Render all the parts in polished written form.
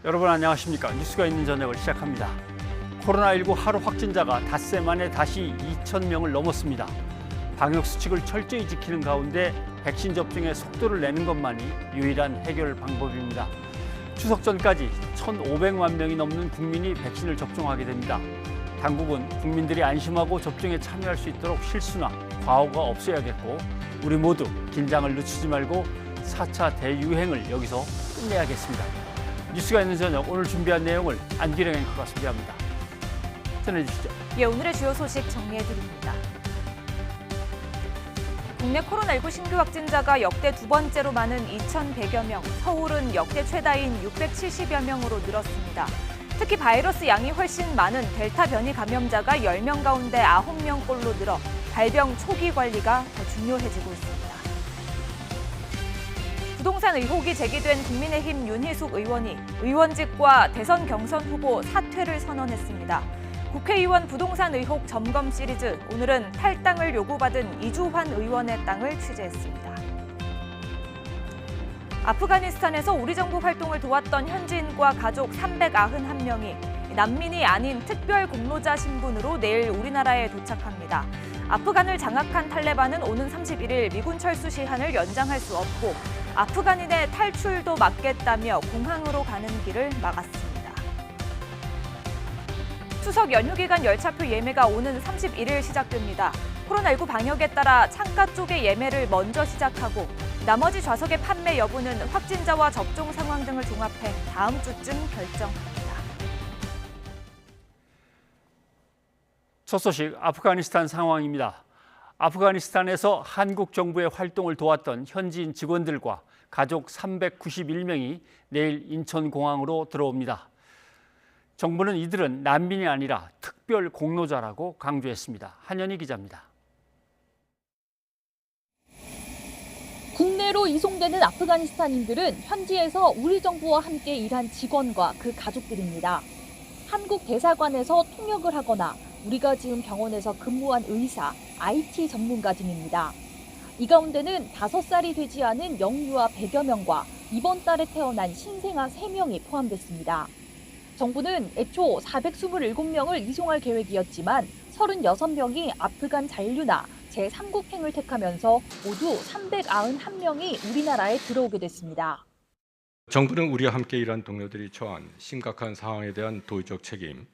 여러분 안녕하십니까? 뉴스가 있는 저녁을 시작합니다. 코로나19 하루 확진자가 닷새 만에 다시 2,000명을 넘었습니다. 방역수칙을 철저히 지키는 가운데 백신 접종의 속도를 내는 것만이 유일한 해결 방법입니다. 추석 전까지 1,500만 명이 넘는 국민이 백신을 접종하게 됩니다. 당국은 국민들이 안심하고 접종에 참여할 수 있도록 실수나 과오가 없어야겠고 우리 모두 긴장을 늦추지 말고 4차 대유행을 여기서 끝내야겠습니다. 뉴스가 있는 저녁 오늘 준비한 내용을 안기령 앵커가 소개합니다. 전해주시죠. 오늘의 주요 소식 정리해드립니다. 국내 코로나19 신규 확진자가 역대 두 번째로 많은 2,100여 명, 서울은 역대 최다인 670여 명으로 늘었습니다. 특히 바이러스 양이 훨씬 많은 델타 변이 감염자가 10명 가운데 9명꼴로 늘어 발병 초기 관리가 더 중요해지고 있습니다. 부동산 의혹이 제기된 국민의힘 윤희숙 의원이 의원직과 대선 경선 후보 사퇴를 선언했습니다. 국회의원 부동산 의혹 점검 시리즈, 오늘은 탈당을 요구받은 이주환 의원의 땅을 취재했습니다. 아프가니스탄에서 우리 정부 활동을 도왔던 현지인과 가족 391명이 난민이 아닌 특별 공로자 신분으로 내일 우리나라에 도착합니다. 아프간을 장악한 탈레반은 오는 31일 미군 철수 시한을 연장할 수 없고 아프간인의 탈출도 막겠다며 공항으로 가는 길을 막았습니다. 추석 연휴 기간 열차표 예매가 오는 31일 시작됩니다. 코로나19 방역에 따라 창가 쪽의 예매를 먼저 시작하고 나머지 좌석의 판매 여부는 확진자와 접종 상황 등을 종합해 다음 주쯤 결정합니다. 첫 소식 아프가니스탄 상황입니다. 아프가니스탄에서 한국 정부의 활동을 도왔던 현지인 직원들과 가족 391명이 내일 인천공항으로 들어옵니다. 정부는 이들은 난민이 아니라 특별 공로자라고 강조했습니다. 한현희 기자입니다. 국내로 이송되는 아프가니스탄인들은 현지에서 우리 정부와 함께 일한 직원과 그 가족들입니다. 한국 대사관에서 통역을 하거나 우리가 지은 병원에서 근무한 의사, IT 전문가 등입니다. 이 가운데는 5살이 되지 않은 영유아 100여 명과 이번 달에 태어난 신생아 3명이 포함됐습니다. 정부는 애초 427명을 이송할 계획이었지만 36명이 아프간 잔류나 제3국행을 택하면서 모두 391명이 우리나라에 들어오게 됐습니다. 정부는 우리와 함께 일한 동료들이 처한 심각한 상황에 대한 도의적 책임,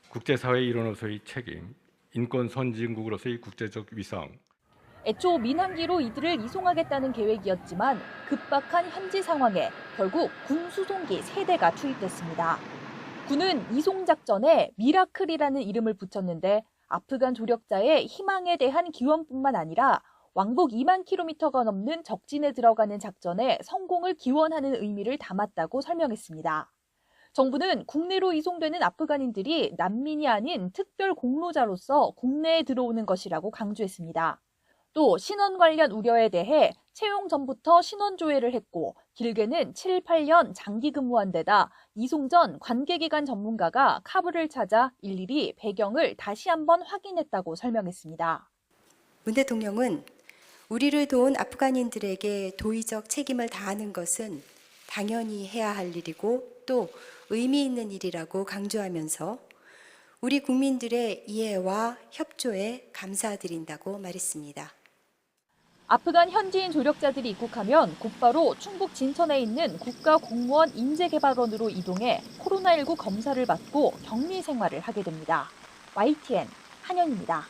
국제사회 일원으로서의 책임, 인권 선진국으로서의 국제적 위상. 애초 민항기로 이들을 이송하겠다는 계획이었지만 급박한 현지 상황에 결국 군 수송기 3대가 투입됐습니다. 군은 이송 작전에 미라클이라는 이름을 붙였는데 아프간 조력자의 희망에 대한 기원뿐만 아니라 왕복 2만 킬로미터가 넘는 적진에 들어가는 작전에 성공을 기원하는 의미를 담았다고 설명했습니다. 정부는 국내로 이송되는 아프간인들이 난민이 아닌 특별 공로자로서 국내에 들어오는 것이라고 강조했습니다. 또 신원 관련 우려에 대해 채용 전부터 신원 조회를 했고 길게는 7, 8년 장기 근무한 데다 이송 전 관계기관 전문가가 카불을 찾아 일일이 배경을 다시 한번 확인했다고 설명했습니다. 문 대통령은 우리를 도운 아프간인들에게 도의적 책임을 다하는 것은 당연히 해야 할 일이고 또 의미 있는 일이라고 강조하면서 우리 국민들의 이해와 협조에 감사드린다고 말했습니다. 아프간 현지인 조력자들이 입국하면 곧바로 충북 진천에 있는 국가공무원 인재개발원으로 이동해 코로나19 검사를 받고 격리 생활을 하게 됩니다. YTN 한현입니다.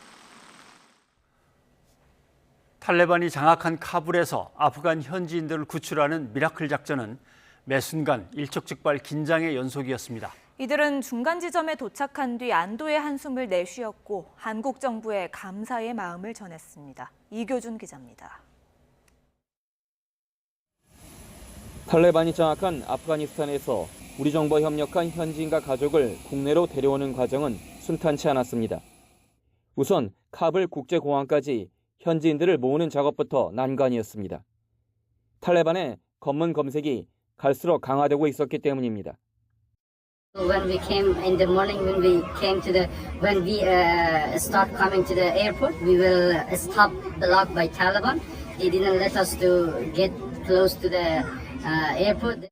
탈레반이 장악한 카불에서 아프간 현지인들을 구출하는 미라클 작전은 매 순간 일촉즉발 긴장의 연속이었습니다. 이들은 중간 지점에 도착한 뒤 안도의 한숨을 내쉬었고 한국 정부에 감사의 마음을 전했습니다. 이교준 기자입니다. 탈레반이 장악한 아프가니스탄에서 우리 정부와 협력한 현지인과 가족을 국내로 데려오는 과정은 순탄치 않았습니다. 우선 카불 국제공항까지 현지인들을 모으는 작업부터 난관이었습니다. 탈레반의 검문 검색이 갈수록 강화되고 있었기 때문입니다. When we came in the morning, when we start coming to the airport, we will stop blocked by Taliban. They didn't let us to get close to the airport.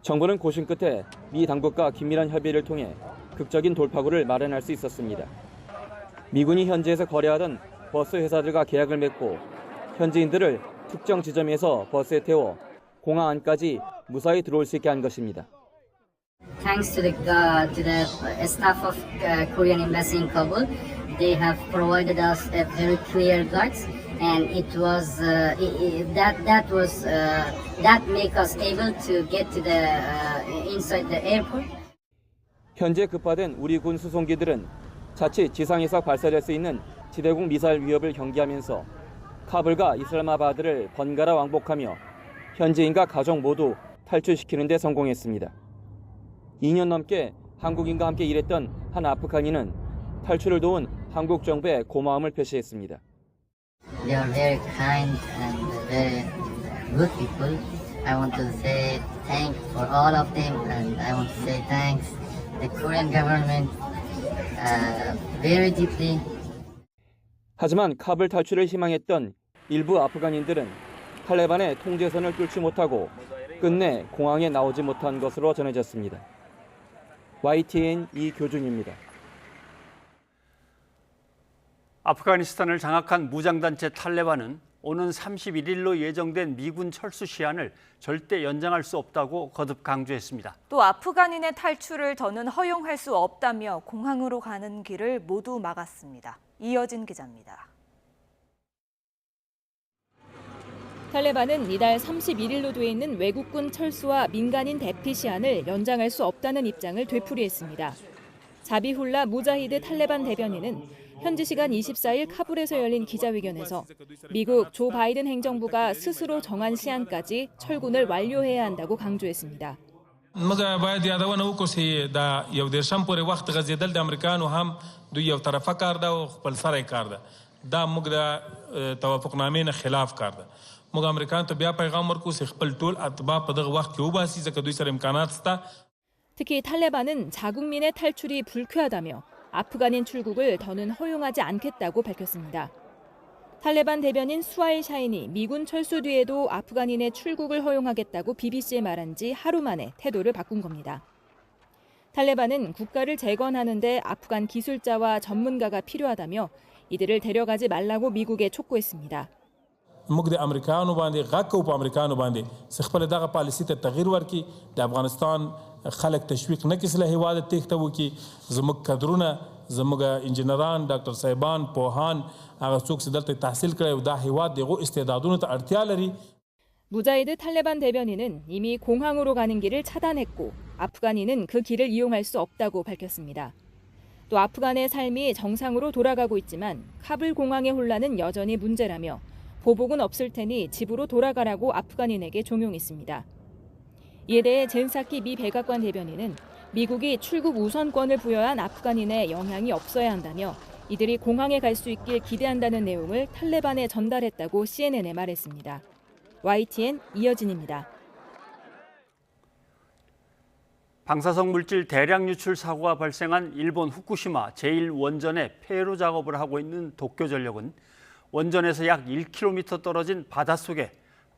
정부는 고심 끝에 미 당국과 긴밀한 협의를 통해 극적인 돌파구를 마련할 수 있었습니다. 미군이 현지에서 거래하던 버스 회사들과 계약을 맺고 현지인들을 특정 지점에서 버스에 태워 공항 안까지 무사히 들어올 수 있게 한 것입니다. Thanks to the staff of Korean Embassy in Kabul, they have provided us a very clear guides, and it was that make us able to get to the inside the airport. 현재 급파된 우리 군 수송기들은 자칫 지상에서 발사될 수 있는 지대공 미사일 위협을 경계하면서 카불과 이슬라마바드를 번갈아 왕복하며 현지인과 가족 모두 탈출시키는 데 성공했습니다. 2년 넘게 한국인과 함께 일했던 한 아프간인은 탈출을 도운 한국 정부에 고마움을 표시했습니다. They are very kind and very good people. I want to say thanks for all of them, and I want to say thanks the Korean government very deeply. 하지만 카불 탈출을 희망했던 일부 아프간인들은 탈레반의 통제선을 뚫지 못하고 끝내 공항에 나오지 못한 것으로 전해졌습니다. YTN 이교준입니다. 아프가니스탄을 장악한 무장단체 탈레반은 오는 31일로 예정된 미군 철수 시한을 절대 연장할 수 없다고 거듭 강조했습니다. 또 아프간인의 탈출을 더는 허용할 수 없다며 공항으로 가는 길을 모두 막았습니다. 이어진 기자입니다. 탈레반은 이달 31일로 돼 있는 외국군 철수와 민간인 대피 시한을 연장할 수 없다는 입장을 되풀이했습니다. 자비훌라 무자히드 탈레반 대변인은 현지 시간 24일 카불에서 열린 기자회견에서 미국 조 바이든 행정부가 스스로 정한 시한까지 철군을 완료해야 한다고 강조했습니다. مگر باید یادونه وکړو دا یو دیرشم پورې وخت غځېدل د امریکایانو هم دوی یو طرفه کار ده او خپل سره کار ده دا موږ د توافقنامې نه خلاف کار ده موږ امریکایانو ته بیا پیغام ورکوو چې خپل ټول اتباع په دغه وخت کې وباسي ځکه دوی سره امکانات شته. 특히 탈레반은 자국민의 탈출이 불쾌하다며 아프간인 출국을 더는 허용하지 않겠다고 밝혔습니다. 탈레반 대변인 수하일 샤인이 미군 철수 뒤에도 아프간인의 출국을 허용하겠다고 BBC에 말한 지 하루 만에 태도를 바꾼 겁니다. 탈레반은 국가를 재건하는 데 아프간 기술자와 전문가가 필요하다며 이들을 데려가지 말라고 미국에 촉구했습니다. موږ د امریکایانو باندې غږ کوو په امریکایانو باندې چې خپل دغه پالیسي ته تغییر ورکړي د افغانستان خلک تشویق نه کړي له هیواده تېښته وکړي زموږ کدرونه زموږ انجینران ډاکټر صاحبان پوهان هغه څوک چې دلته تحصیل کړی او دا هیواد دغو استعدادونو ته اړتیا لري. 무자히드 탈레반 대변인은 이미 공항으로 가는 길을 차단했고 아프간인은 그 길을 이용할 수 없다고 밝혔습니다. 또 아프간의 삶이 정상으로 돌아가고 있지만 카불 공항의 혼란은 여전히 문제라며 보복은 없을 테니 집으로 돌아가라고 아프간인에게 종용했습니다. 이에 대해 젠사키 미 백악관 대변인은 미국이 출국 우선권을 부여한 아프간인에 영향이 없어야 한다며 이들이 공항에 갈 수 있길 기대한다는 내용을 탈레반에 전달했다고 CNN에 말했습니다. YTN 이여진입니다. 방사성 물질 대량 유출 사고가 발생한 일본 후쿠시마 제1원전의 폐로 작업을 하고 있는 도쿄전력은 원전에서 약 1km 떨어진 바닷속에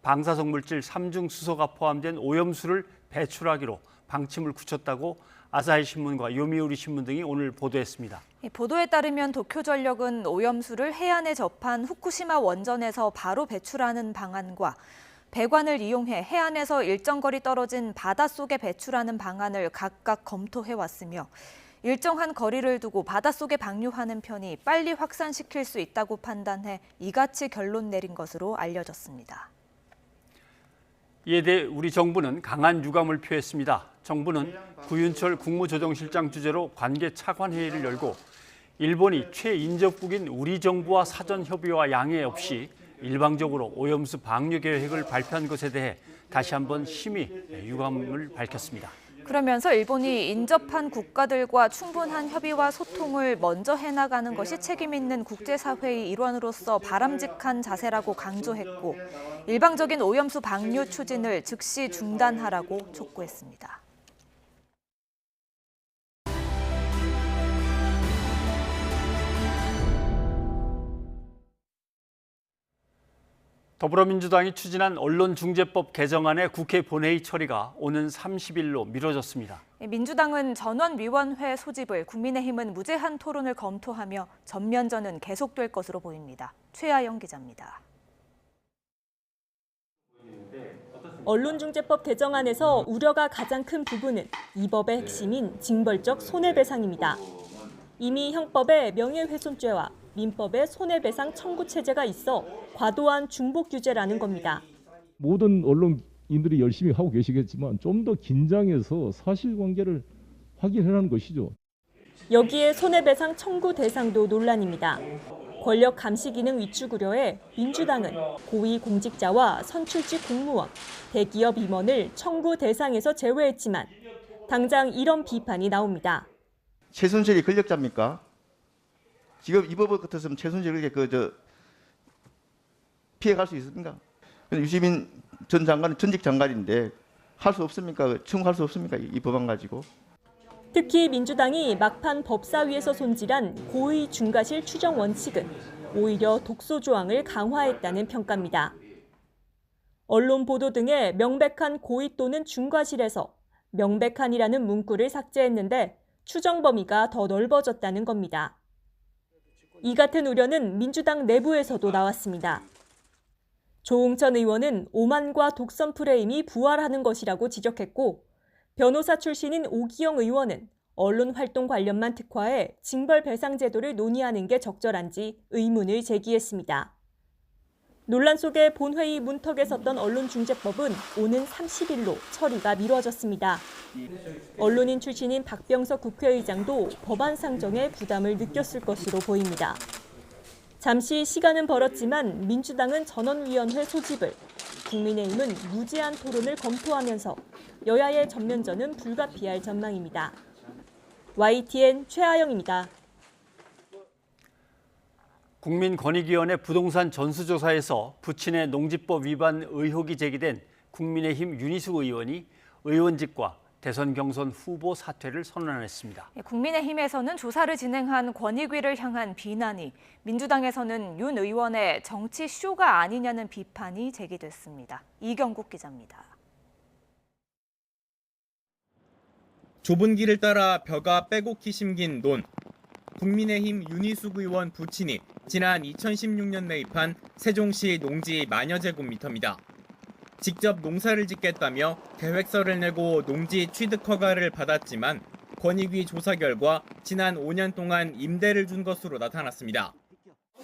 방사성 물질 3중 수소가 포함된 오염수를 배출하기로 방침을 굳혔다고 아사히 신문과 요미우리 신문 등이 오늘 보도했습니다. 보도에 따르면 도쿄전력은 오염수를 해안에 접한 후쿠시마 원전에서 바로 배출하는 방안과 배관을 이용해 해안에서 일정 거리 떨어진 바닷속에 배출하는 방안을 각각 검토해왔으며 일정한 거리를 두고 바닷속에 방류하는 편이 빨리 확산시킬 수 있다고 판단해 이같이 결론 내린 것으로 알려졌습니다. 이에 대해 우리 정부는 강한 유감을 표했습니다. 정부는 구윤철 국무조정실장 주재로 관계 차관회의를 열고 일본이 최인접국인 우리 정부와 사전 협의와 양해 없이 일방적으로 오염수 방류 계획을 발표한 것에 대해 다시 한번 심히 유감을 밝혔습니다. 그러면서 일본이 인접한 국가들과 충분한 협의와 소통을 먼저 해나가는 것이 책임 있는 국제사회의 일원으로서 바람직한 자세라고 강조했고 일방적인 오염수 방류 추진을 즉시 중단하라고 촉구했습니다. 더불어민주당이 추진한 언론중재법 개정안의 국회 본회의 처리가 오는 30일로 미뤄졌습니다. 민주당은 전원위원회 소집을, 국민의힘은 무제한 토론을 검토하며 전면전은 계속될 것으로 보입니다. 최아영 기자입니다. 언론중재법 개정안에서 우려가 가장 큰 부분은 이 법의 핵심인 징벌적 손해배상입니다. 이미 형법에 명예훼손죄와 민법에 손해배상 청구 체제가 있어 과도한 중복 규제라는 겁니다. 모든 언론인들이 열심히 하고 계시겠지만 좀 더 긴장해서 사실관계를 확인하라는 것이죠. 여기에 손해배상 청구 대상도 논란입니다. 권력 감시 기능 위축 우려에 민주당은 고위공직자와 선출직 공무원, 대기업 임원을 청구 대상에서 제외했지만 당장 이런 비판이 나옵니다. 최순실이 권력자입니까? 지금 이 법 같았으면 최순실에게 피해갈 수 있습니까? 유시민 전 장관은 전직 장관인데 할 수 없습니까? 청구할 수 없습니까? 이 법안 가지고. 특히 민주당이 막판 법사위에서 손질한 고의 중과실 추정 원칙은 오히려 독소 조항을 강화했다는 평가입니다. 언론 보도 등에 명백한 고의 또는 중과실에서 명백한이라는 문구를 삭제했는데 추정 범위가 더 넓어졌다는 겁니다. 이 같은 우려는 민주당 내부에서도 나왔습니다. 조응천 의원은 오만과 독선 프레임이 부활하는 것이라고 지적했고, 변호사 출신인 오기영 의원은 언론 활동 관련만 특화해 징벌 배상 제도를 논의하는 게 적절한지 의문을 제기했습니다. 논란 속에 본회의 문턱에 섰던 언론중재법은 오는 30일로 처리가 미뤄졌습니다. 언론인 출신인 박병석 국회의장도 법안 상정에 부담을 느꼈을 것으로 보입니다. 잠시 시간은 벌었지만 민주당은 전원위원회 소집을, 국민의힘은 무제한 토론을 검토하면서 여야의 전면전은 불가피할 전망입니다. YTN 최아영입니다. 국민권익위원회 부동산 전수조사에서 부친의 농지법 위반 의혹이 제기된 국민의힘 윤희숙 의원이 의원직과 대선 경선 후보 사퇴를 선언했습니다. 국민의힘에서는 조사를 진행한 권익위를 향한 비난이, 민주당에서는 윤 의원의 정치 쇼가 아니냐는 비판이 제기됐습니다. 이경국 기자입니다. 좁은 길을 따라 벼가 빼곡히 심긴 논. 국민의힘 윤희숙 의원 부친이 지난 2016년 매입한 세종시 농지 만여 제곱미터입니다. 직접 농사를 짓겠다며 계획서를 내고 농지 취득 허가를 받았지만 권익위 조사 결과 지난 5년 동안 임대를 준 것으로 나타났습니다.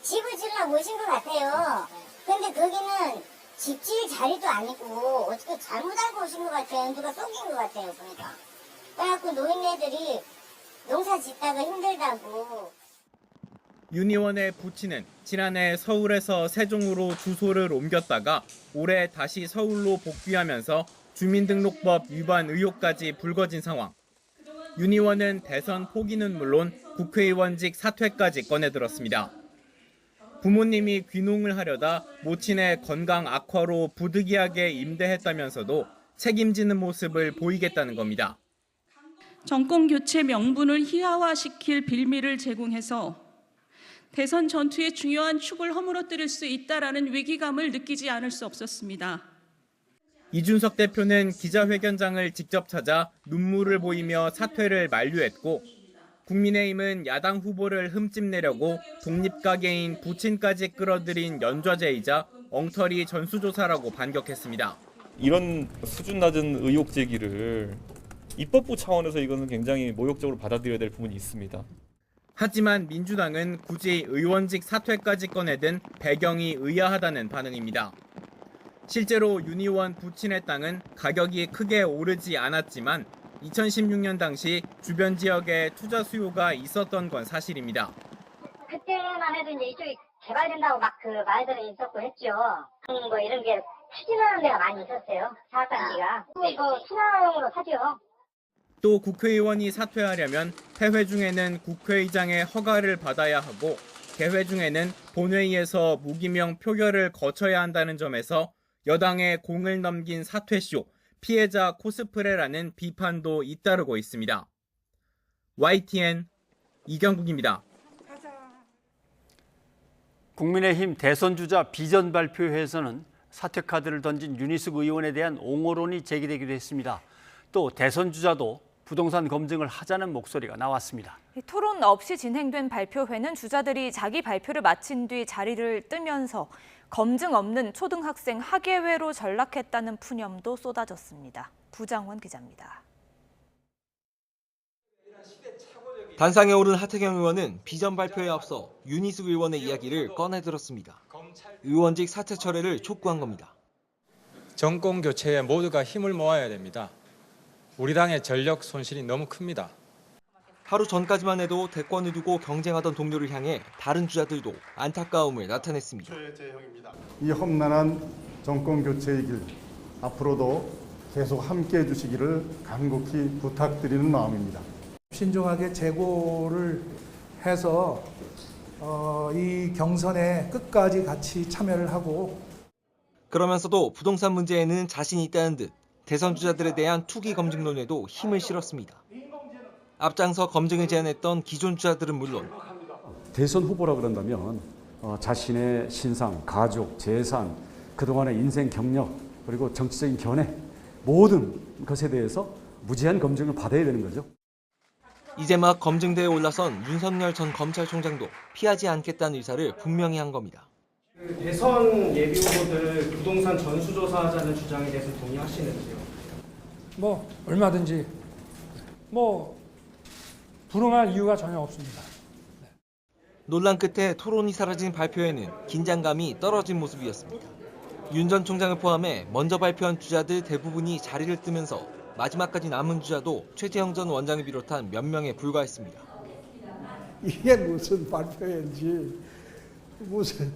집을 지으려고 오신 것 같아요. 근데 거기는 집 지을 자리도 아니고 어떻게 잘못 알고 오신 것 같아요. 누가 속인 것 같아요, 보니까. 그래갖고 노인네들이 농사 짓다가 힘들다고. 윤 의원의 부친은 지난해 서울에서 세종으로 주소를 옮겼다가 올해 다시 서울로 복귀하면서 주민등록법 위반 의혹까지 불거진 상황. 윤 의원은 대선 포기는 물론 국회의원직 사퇴까지 꺼내들었습니다. 부모님이 귀농을 하려다 모친의 건강 악화로 부득이하게 임대했다면서도 책임지는 모습을 보이겠다는 겁니다. 정권 교체 명분을 희화화시킬 빌미를 제공해서 대선 전투의 중요한 축을 허물어뜨릴 수 있다라는 위기감을 느끼지 않을 수 없었습니다. 이준석 대표는 기자회견장을 직접 찾아 눈물을 보이며 사퇴를 만류했고, 국민의힘은 야당 후보를 흠집내려고 독립가게인 부친까지 끌어들인 연좌제이자 엉터리 전수조사라고 반격했습니다. 이런 수준 낮은 의혹 제기를 입법부 차원에서 이거는 굉장히 모욕적으로 받아들여야 될 부분이 있습니다. 하지만 민주당은 굳이 의원직 사퇴까지 꺼내든 배경이 의아하다는 반응입니다. 실제로 윤 의원 부친의 땅은 가격이 크게 오르지 않았지만 2016년 당시 주변 지역에 투자 수요가 있었던 건 사실입니다. 그때만 해도 이제 이쪽이 개발된다고 막 그 말들은 있었고 했죠. 뭐 이런 게 추진하는 데가 많이 있었어요. 사업단지가. 뭐 신화용으로 사죠. 또 국회의원이 사퇴하려면 폐회 중에는 국회의장의 허가를 받아야 하고 개회 중에는 본회의에서 무기명 표결을 거쳐야 한다는 점에서 여당에 공을 넘긴 사퇴쇼, 피해자 코스프레라는 비판도 잇따르고 있습니다. YTN 이경국입니다. 국민의힘 대선 주자 비전 발표회에서는 사퇴 카드를 던진 윤희숙 의원에 대한 옹호론이 제기되기도 했습니다. 또 대선 주자도 부동산 검증을 하자는 목소리가 나왔습니다. 토론 없이 진행된 발표회는 주자들이 자기 발표를 마친 뒤 자리를 뜨면서 검증 없는 초등학생 학예회로 전락했다는 푸념도 쏟아졌습니다. 부장원 기자입니다. 단상에 오른 하태경 의원은 비전 발표에 앞서 윤희숙 의원의 이야기를 꺼내들었습니다. 의원직 사퇴 철회를 촉구한 겁니다. 정권 교체에 모두가 힘을 모아야 됩니다. 우리 당의 전력 손실이 너무 큽니다. 하루 전까지만 해도 대권을 두고 경쟁하던 동료를 향해 다른 주자들도 안타까움을 나타냈습니다. 이 험난한 정권 교체의 길, 앞으로도 계속 함께해 주시기를 간곡히 부탁드리는 마음입니다. 신중하게 재고를 해서 이 경선에 끝까지 같이 참여를 하고 그러면서도 부동산 문제에는 자신이 있다는 듯 대선 주자들에 대한 투기 검증론에도 힘을 실었습니다. 앞장서 검증을 제안했던 기존 주자들은 물론 대선 후보라 그런다면 자신의 신상, 가족, 재산, 그동안의 인생 경력 그리고 정치적인 견해 모든 것에 대해서 무제한 검증을 받아야 되는 거죠. 이제 막 검증대에 올라선 윤석열 전 검찰총장도 피하지 않겠다는 의사를 분명히 한 겁니다. 대선 예비 후보들 부동산 전수조사하자는 주장에 대해서 동의하시는지요? 얼마든지 불응할 이유가 전혀 없습니다. 논란 끝에 토론이 사라진 발표에는 긴장감이 떨어진 모습이었습니다. 윤 전 총장을 포함해 먼저 발표한 주자들 대부분이 자리를 뜨면서 마지막까지 남은 주자도 최재형 전 원장을 비롯한 몇 명에 불과했습니다. 이게 무슨 발표인지 무슨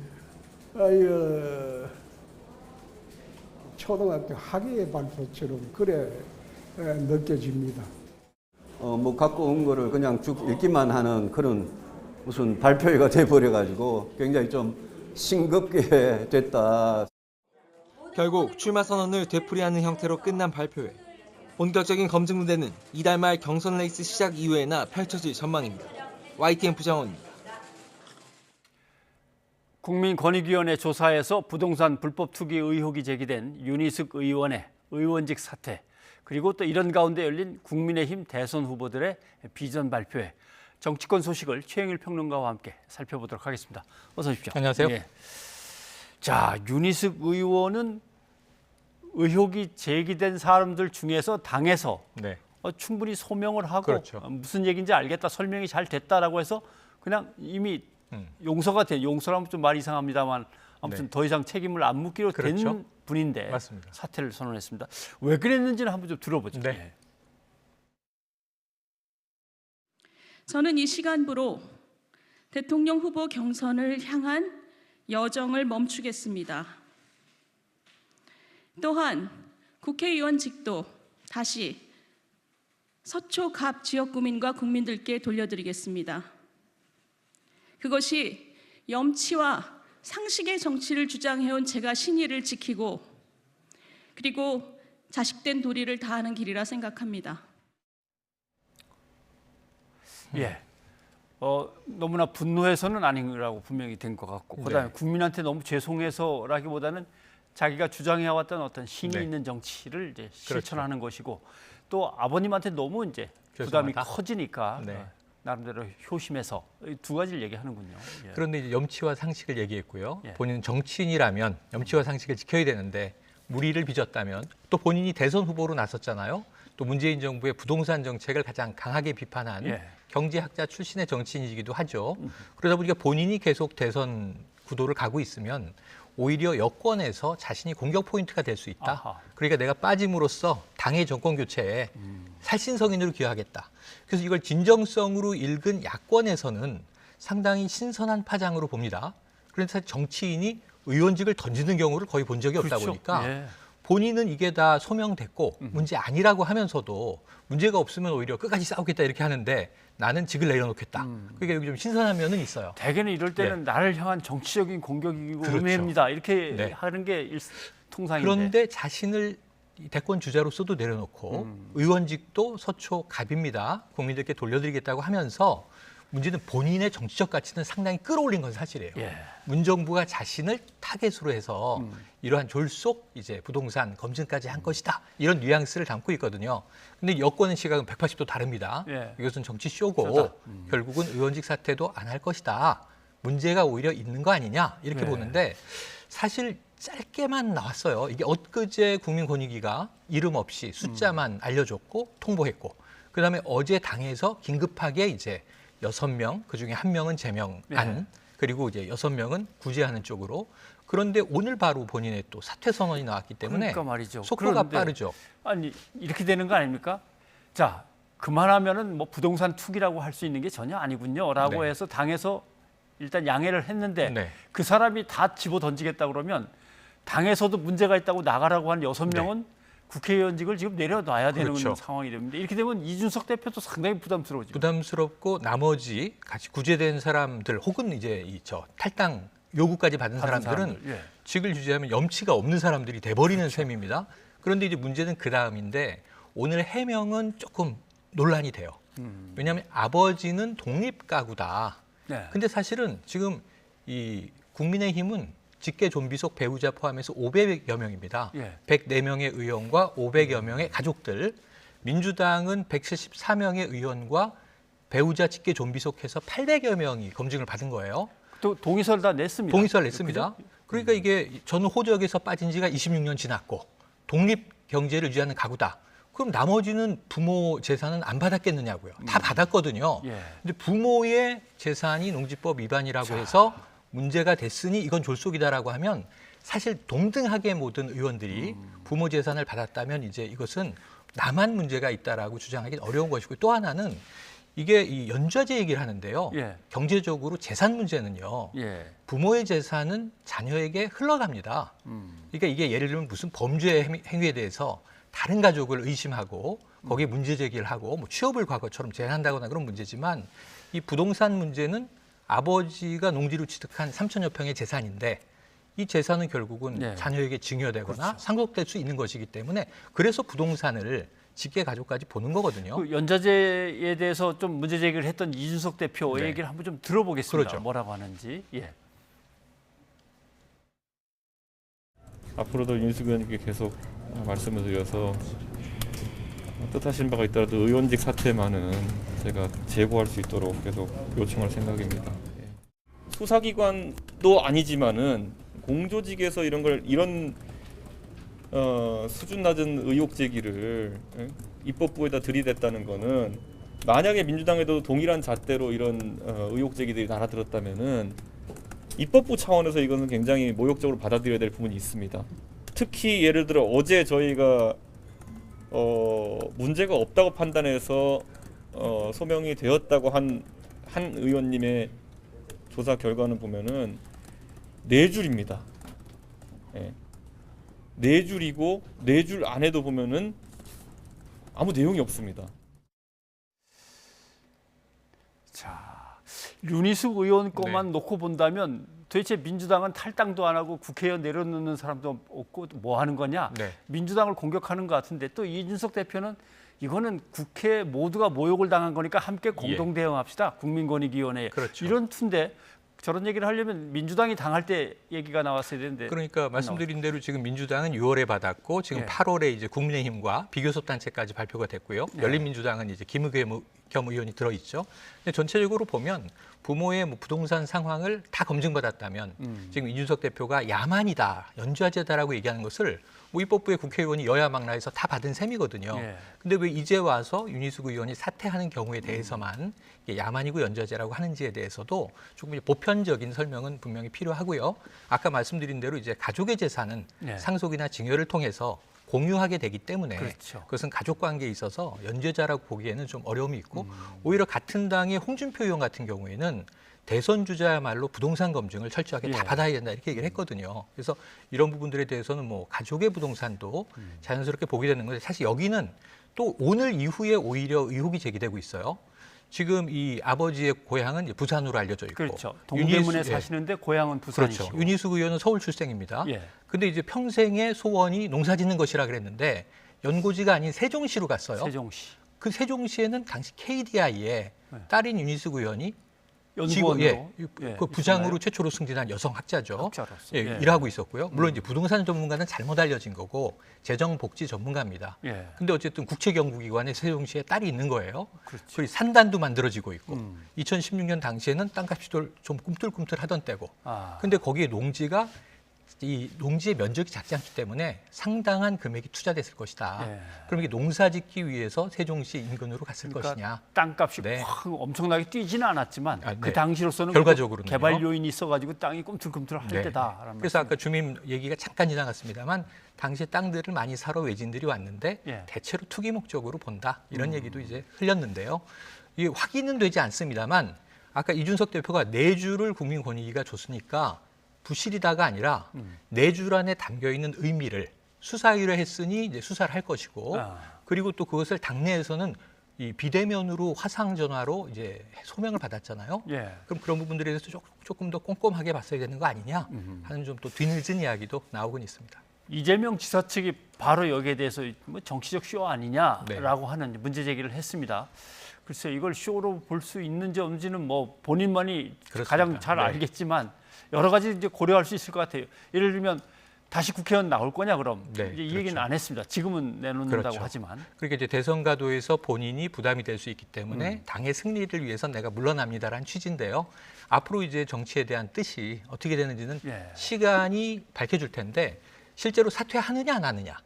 초등학교 학예 발표처럼 그래 느껴집니다. 갖고 온 거를 그냥 쭉 읽기만 하는 그런 무슨 발표회가 돼버려가지고 굉장히 좀 싱겁게 됐다. 결국 출마 선언을 되풀이하는 형태로 끝난 발표회. 본격적인 검증 무대는 이달 말 경선 레이스 시작 이후에나 펼쳐질 전망입니다. YTN 부장원입니다. 국민권익위원회 조사에서 부동산 불법 투기 의혹이 제기된 윤희숙 의원의 의원직 사퇴, 그리고 또 이런 가운데 열린 국민의힘 대선 후보들의 비전 발표회, 정치권 소식을 최영일 평론가와 함께 살펴보도록 하겠습니다. 어서 오십시오. 안녕하세요. 예. 자, 윤희숙 의원은 의혹이 제기된 사람들 중에서 당에서 충분히 소명을 하고 그렇죠. 무슨 얘기인지 알겠다, 설명이 잘 됐다라고 해서 그냥 이미 용서가 된, 용서라면 좀 말이 이상합니다만 아무튼 더 이상 책임을 안 묻기로 된 분인데 맞습니다. 사퇴를 선언했습니다. 왜 그랬는지는 한번 좀 들어보죠. 네. 저는 이 시간부로 대통령 후보 경선을 향한 여정을 멈추겠습니다. 또한 국회의원직도 다시 서초 갑 지역구민과 국민들께 돌려드리겠습니다. 그것이 염치와 상식의 정치를 주장해온 제가 신의를 지키고 그리고 자식된 도리를 다하는 길이라 생각합니다. 예, 너무나 분노해서는 아니라고 분명히 된 것 같고, 그다음에 국민한테 너무 죄송해서라기보다는 자기가 주장해왔던 어떤 신이 있는 정치를 이제 실천하는 것이고, 또 아버님한테 너무 이제 부담이 커지니까 나름대로 효심해서 두 가지를 얘기하는군요. 예. 그런데 이제 염치와 상식을 얘기했고요. 본인은 정치인이라면 염치와 상식을 지켜야 되는데 무리를 빚었다면, 또 본인이 대선 후보로 나섰잖아요. 또 문재인 정부의 부동산 정책을 가장 강하게 비판한 경제학자 출신의 정치인이기도 하죠. 그러다 보니까 본인이 계속 대선 구도를 가고 있으면 오히려 여권에서 자신이 공격 포인트가 될 수 있다. 아하. 그러니까 내가 빠짐으로써 당의 정권 교체에 살신성인으로 기여하겠다. 그래서 이걸 진정성으로 읽은 야권에서는 상당히 신선한 파장으로 봅니다. 그래서 정치인이 의원직을 던지는 경우를 거의 본 적이 없다 보니까 본인은 이게 다 소명됐고 문제 아니라고 하면서도 문제가 없으면 오히려 끝까지 싸우겠다 이렇게 하는데 나는 직을 내려놓겠다. 그러니까 여기 좀 신선한 면은 있어요. 대개는 이럴 때는 나를 향한 정치적인 공격이고 음해입니다. 이렇게 하는 게 통상인데. 그런데 자신을 대권 주자로서도 내려놓고 의원직도 서초 갑입니다. 국민들께 돌려드리겠다고 하면서 문제는 본인의 정치적 가치는 상당히 끌어올린 건 사실이에요. 예. 문정부가 자신을 타겟으로 해서 이러한 졸속 이제 부동산 검증까지 한 것이다. 이런 뉘앙스를 담고 있거든요. 근데 여권의 시각은 180도 다릅니다. 예. 이것은 정치 쇼고 쇼다. 결국은 의원직 사퇴도 안 할 것이다. 문제가 오히려 있는 거 아니냐 이렇게 네. 보는데 사실 짧게만 나왔어요. 이게 엊그제 국민권익위가 이름 없이 숫자만 알려줬고 통보했고 그다음에 어제 당에서 긴급하게 이제 6명 그중에 1명은 제명안 네. 그리고 이제 6명은 구제하는 쪽으로 그런데 오늘 바로 본인의 또 사퇴 선언이 나왔기 때문에 그러니까 말이죠. 속도가 그런데 빠르죠. 아니 이렇게 되는 거 아닙니까? 자 그만하면은 뭐 부동산 투기라고 할 수 있는 게 전혀 아니군요라고 네. 해서 당에서 일단 양해를 했는데 네. 그 사람이 다 집어 던지겠다 그러면 당에서도 문제가 있다고 나가라고 한 6명은 국회의원직을 지금 내려놔야 되는 그렇죠. 상황이 됩니다. 이렇게 되면 이준석 대표도 상당히 부담스러워지죠. 부담스럽고 나머지 같이 구제된 사람들 혹은 이제 탈당 요구까지 받은 사람들은 예. 직을 유지하면 염치가 없는 사람들이 돼버리는 셈입니다. 그런데 이제 문제는 그 다음인데 오늘 해명은 조금 논란이 돼요. 왜냐하면 아버지는 독립가구다. 네. 근데 사실은 지금 이 국민의힘은 직계 좀비속 배우자 포함해서 500여 명입니다. 예. 104명의 의원과 500여 명의 가족들. 민주당은 174명의 의원과 배우자 직계 좀비속해서 800여 명이 검증을 받은 거예요. 또 동의서를 다 냈습니다. 동의서를 냈습니다. 그죠? 그러니까 이게 저는 호적에서 빠진 지가 26년 지났고 독립 경제를 유지하는 가구다. 그럼 나머지는 부모 재산은 안 받았겠느냐고요. 다 받았거든요. 예. 근데 부모의 재산이 농지법 위반이라고 해서 문제가 됐으니 이건 졸속이다라고 하면 사실 동등하게 모든 의원들이 부모 재산을 받았다면 이제 이것은 나만 문제가 있다라고 주장하기 어려운 것이고 또 하나는 이게 이 연좌제 얘기를 하는데요. 예. 경제적으로 재산 문제는요. 예. 부모의 재산은 자녀에게 흘러갑니다. 그러니까 이게 예를 들면 무슨 범죄 행위에 대해서 다른 가족을 의심하고 거기에 문제 제기를 하고 뭐 취업을 과거처럼 제한한다거나 그런 문제지만 이 부동산 문제는 아버지가 농지로 취득한 3천여 평의 재산인데 이 재산은 결국은 네. 자녀에게 증여되거나 그렇죠. 상속될 수 있는 것이기 때문에 그래서 부동산을 직계 가족까지 보는 거거든요. 그 연좌제에 대해서 좀 문제 제기를 했던 이준석 대표의 네. 얘기를 한번 좀 들어보겠습니다. 그렇죠. 뭐라고 하는지. 예. 앞으로도 윤수구 의원님께 계속 말씀을 드려서 뜻하신 바가 있더라도 의원직 사퇴만은 제가 제고할 수 있도록 계속 요청할 생각입니다. 수사기관도 아니지만은 공조직에서 이런 수준 낮은 의혹 제기를 입법부에다 들이댔다는 거는 만약에 민주당에도 동일한 잣대로 이런 의혹 제기들이 날아들었다면은 입법부 차원에서 이거는 굉장히 모욕적으로 받아들여야 될 부분이 있습니다. 특히 예를 들어 어제 저희가 문제가 없다고 판단해서 소명이 되었다고 한 의원님의 조사 결과는 보면은 4줄입니다. 예. 4줄이고 4줄 안에도 보면은 아무 내용이 없습니다. 자, 윤희숙 의원 것만 놓고 본다면 도대체 민주당은 탈당도 안 하고 국회의원 내려놓는 사람도 없고 뭐 하는 거냐? 네. 민주당을 공격하는 것 같은데 또 이준석 대표는 이거는 국회 모두가 모욕을 당한 거니까 함께 공동 대응합시다. 국민권익위원회에. 그렇죠. 이런 투인데 저런 얘기를 하려면 민주당이 당할 때 얘기가 나왔어야 되는데. 그러니까 말씀드린 대로 지금 민주당은 6월에 받았고 지금 예. 8월에 이제 국민의힘과 비교섭 단체까지 발표가 됐고요. 예. 열린민주당은 이제 김의겸 의원이 들어 있죠. 근데 전체적으로 보면 부모의 뭐 부동산 상황을 다 검증받았다면 지금 이준석 대표가 야만이다, 연좌제다라고 얘기하는 것을 뭐 입법부의 국회의원이 여야 망라해서 다 받은 셈이거든요. 예. 근데 왜 이제 와서 윤희숙 의원이 사퇴하는 경우에 대해서만 이게 야만이고 연좌제라고 하는지에 대해서도 조금 보편적인 설명은 분명히 필요하고요. 아까 말씀드린 대로 이제 가족의 재산은 예. 상속이나 증여를 통해서 공유하게 되기 때문에 그렇죠. 그것은 가족 관계에 있어서 연좌자라고 보기에는 좀 어려움이 있고 오히려 같은 당의 홍준표 의원 같은 경우에는 대선 주자야말로 부동산 검증을 철저하게 다 예. 받아야 된다 이렇게 얘기를 했거든요. 그래서 이런 부분들에 대해서는 뭐 가족의 부동산도 자연스럽게 보게 되는 건데 사실 여기는 또 오늘 이후에 오히려 의혹이 제기되고 있어요. 지금 이 아버지의 고향은 이제 부산으로 알려져 있고, 그렇죠. 동대문에 윤희숙, 사시는데 고향은 부산이시고. 그렇죠. 윤희숙 의원은 서울 출생입니다. 예. 근데 이제 평생의 소원이 농사짓는 것이라 그랬는데 연고지가 아닌 세종시로 갔어요. 세종시. 그 세종시에는 당시 KDI에 딸인 윤희숙 의원이 연구원으로 그 부장으로 최초로 승진한 여성 학자죠. 학자로서. 예, 일하고 있었고요. 물론 이제 부동산 전문가는 잘못 알려진 거고 재정복지 전문가입니다. 예. 근데 어쨌든 국책연구기관에 세종시에 딸이 있는 거예요. 그렇죠. 그리고 산단도 만들어지고 있고 2016년 당시에는 땅값이 좀 꿈틀꿈틀하던 때고. 근데 거기에 농지가 이 농지의 면적이 작지 않기 때문에 상당한 금액이 투자됐을 것이다. 예. 그럼 이게 농사 짓기 위해서 세종시 인근으로 갔을 것이냐. 땅값이 확 엄청나게 뛰지는 않았지만 네. 그 당시로서는 결과적으로는요. 개발 요인이 있어가지고 땅이 꿈틀꿈틀할 네. 때다라는 그래서 아까 주민 얘기가 잠깐 지나갔습니다만 당시 땅들을 많이 사러 외진들이 왔는데 대체로 투기 목적으로 본다. 이런 얘기도 이제 흘렸는데요. 이게 확인은 되지 않습니다만 아까 이준석 대표가 내주를 국민권익위가 줬으니까 부실이다가 아니라 내줄 안에 담겨 있는 의미를 수사위로 했으니 이제 수사를 할 것이고 그리고 또 그것을 당내에서는 이 비대면으로 화상 전화로 이제 소명을 받았잖아요. 그럼 그런 부분들에 대해서 조금 더 꼼꼼하게 봤어야 되는 거 아니냐 하는 좀 또 뒤늦은 이야기도 나오곤 있습니다. 이재명 지사 측이 바로 여기에 대해서 뭐 정치적 쇼 아니냐라고 하는 문제 제기를 했습니다. 글쎄 이걸 쇼로 볼 수 있는지 없는지는 뭐 본인만이 그렇습니다. 가장 잘 알겠지만 여러 가지 이제 고려할 수 있을 것 같아요. 예를 들면 다시 국회의원 나올 거냐 그럼 이제 이 얘기는 안 했습니다. 지금은 내놓는다고 하지만. 그러니까 이제 대선 가도에서 본인이 부담이 될 수 있기 때문에 당의 승리를 위해서 내가 물러납니다라는 취지인데요. 앞으로 이제 정치에 대한 뜻이 어떻게 되는지는 시간이 밝혀줄 텐데 실제로 사퇴하느냐 안 하느냐.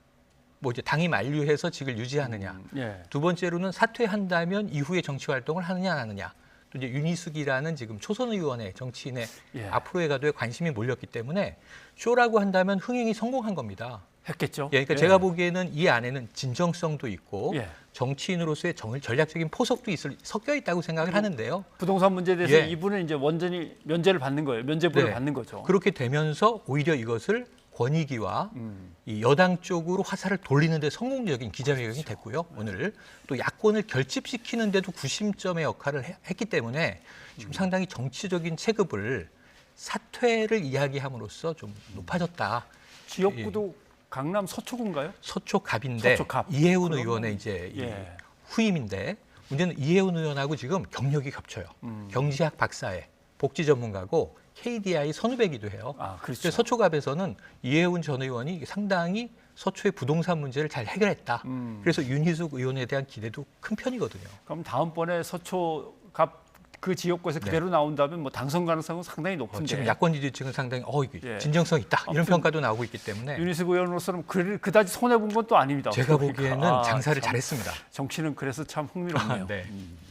뭐 이제 당이 만류해서 직을 유지하느냐. 두 번째로는 사퇴한다면 이후에 정치 활동을 하느냐 안 하느냐. 또 이제 윤희숙이라는 지금 초선 의원의 정치인의 앞으로의 가도에 관심이 몰렸기 때문에 쇼라고 한다면 흥행이 성공한 겁니다. 했겠죠. 그러니까 제가 보기에는 이 안에는 진정성도 있고 정치인으로서의 전략적인 포석도 섞여 있다고 생각을 하는데요. 부동산 문제에 대해서 이분은 이제 완전히 면제를 받는 거예요. 면제부를 받는 거죠. 그렇게 되면서 오히려 이것을 권익위와 이 여당 쪽으로 화살을 돌리는 데 성공적인 기자회견이 됐고요. 오늘 또 야권을 결집시키는 데도 구심점의 역할을 했기 때문에 지금 상당히 정치적인 체급을 사퇴를 이야기함으로써 좀 높아졌다. 지역구도 강남 서초구인가요? 서초갑인데 서초갑. 이해운 의원의 이제 후임인데 문제는 이해운 의원하고 지금 경력이 겹쳐요. 경제학 박사에 복지 전문가고 KDI 선후배기도 해요. 그래서 서초갑에서는 이해운 전 의원이 상당히 서초의 부동산 문제를 잘 해결했다. 그래서 윤희숙 의원에 대한 기대도 큰 편이거든요. 그럼 다음번에 서초갑 그 지역구에서 그대로 나온다면 뭐 당선 가능성은 상당히 높은데. 지금 야권 지지층은 상당히 이게 진정성 있다. 이런 평가도 나오고 있기 때문에. 윤희숙 의원으로서는 그다지 손해본 건 또 아닙니다. 제가 보기에는 장사를 잘했습니다. 정치는 그래서 참 흥미롭네요.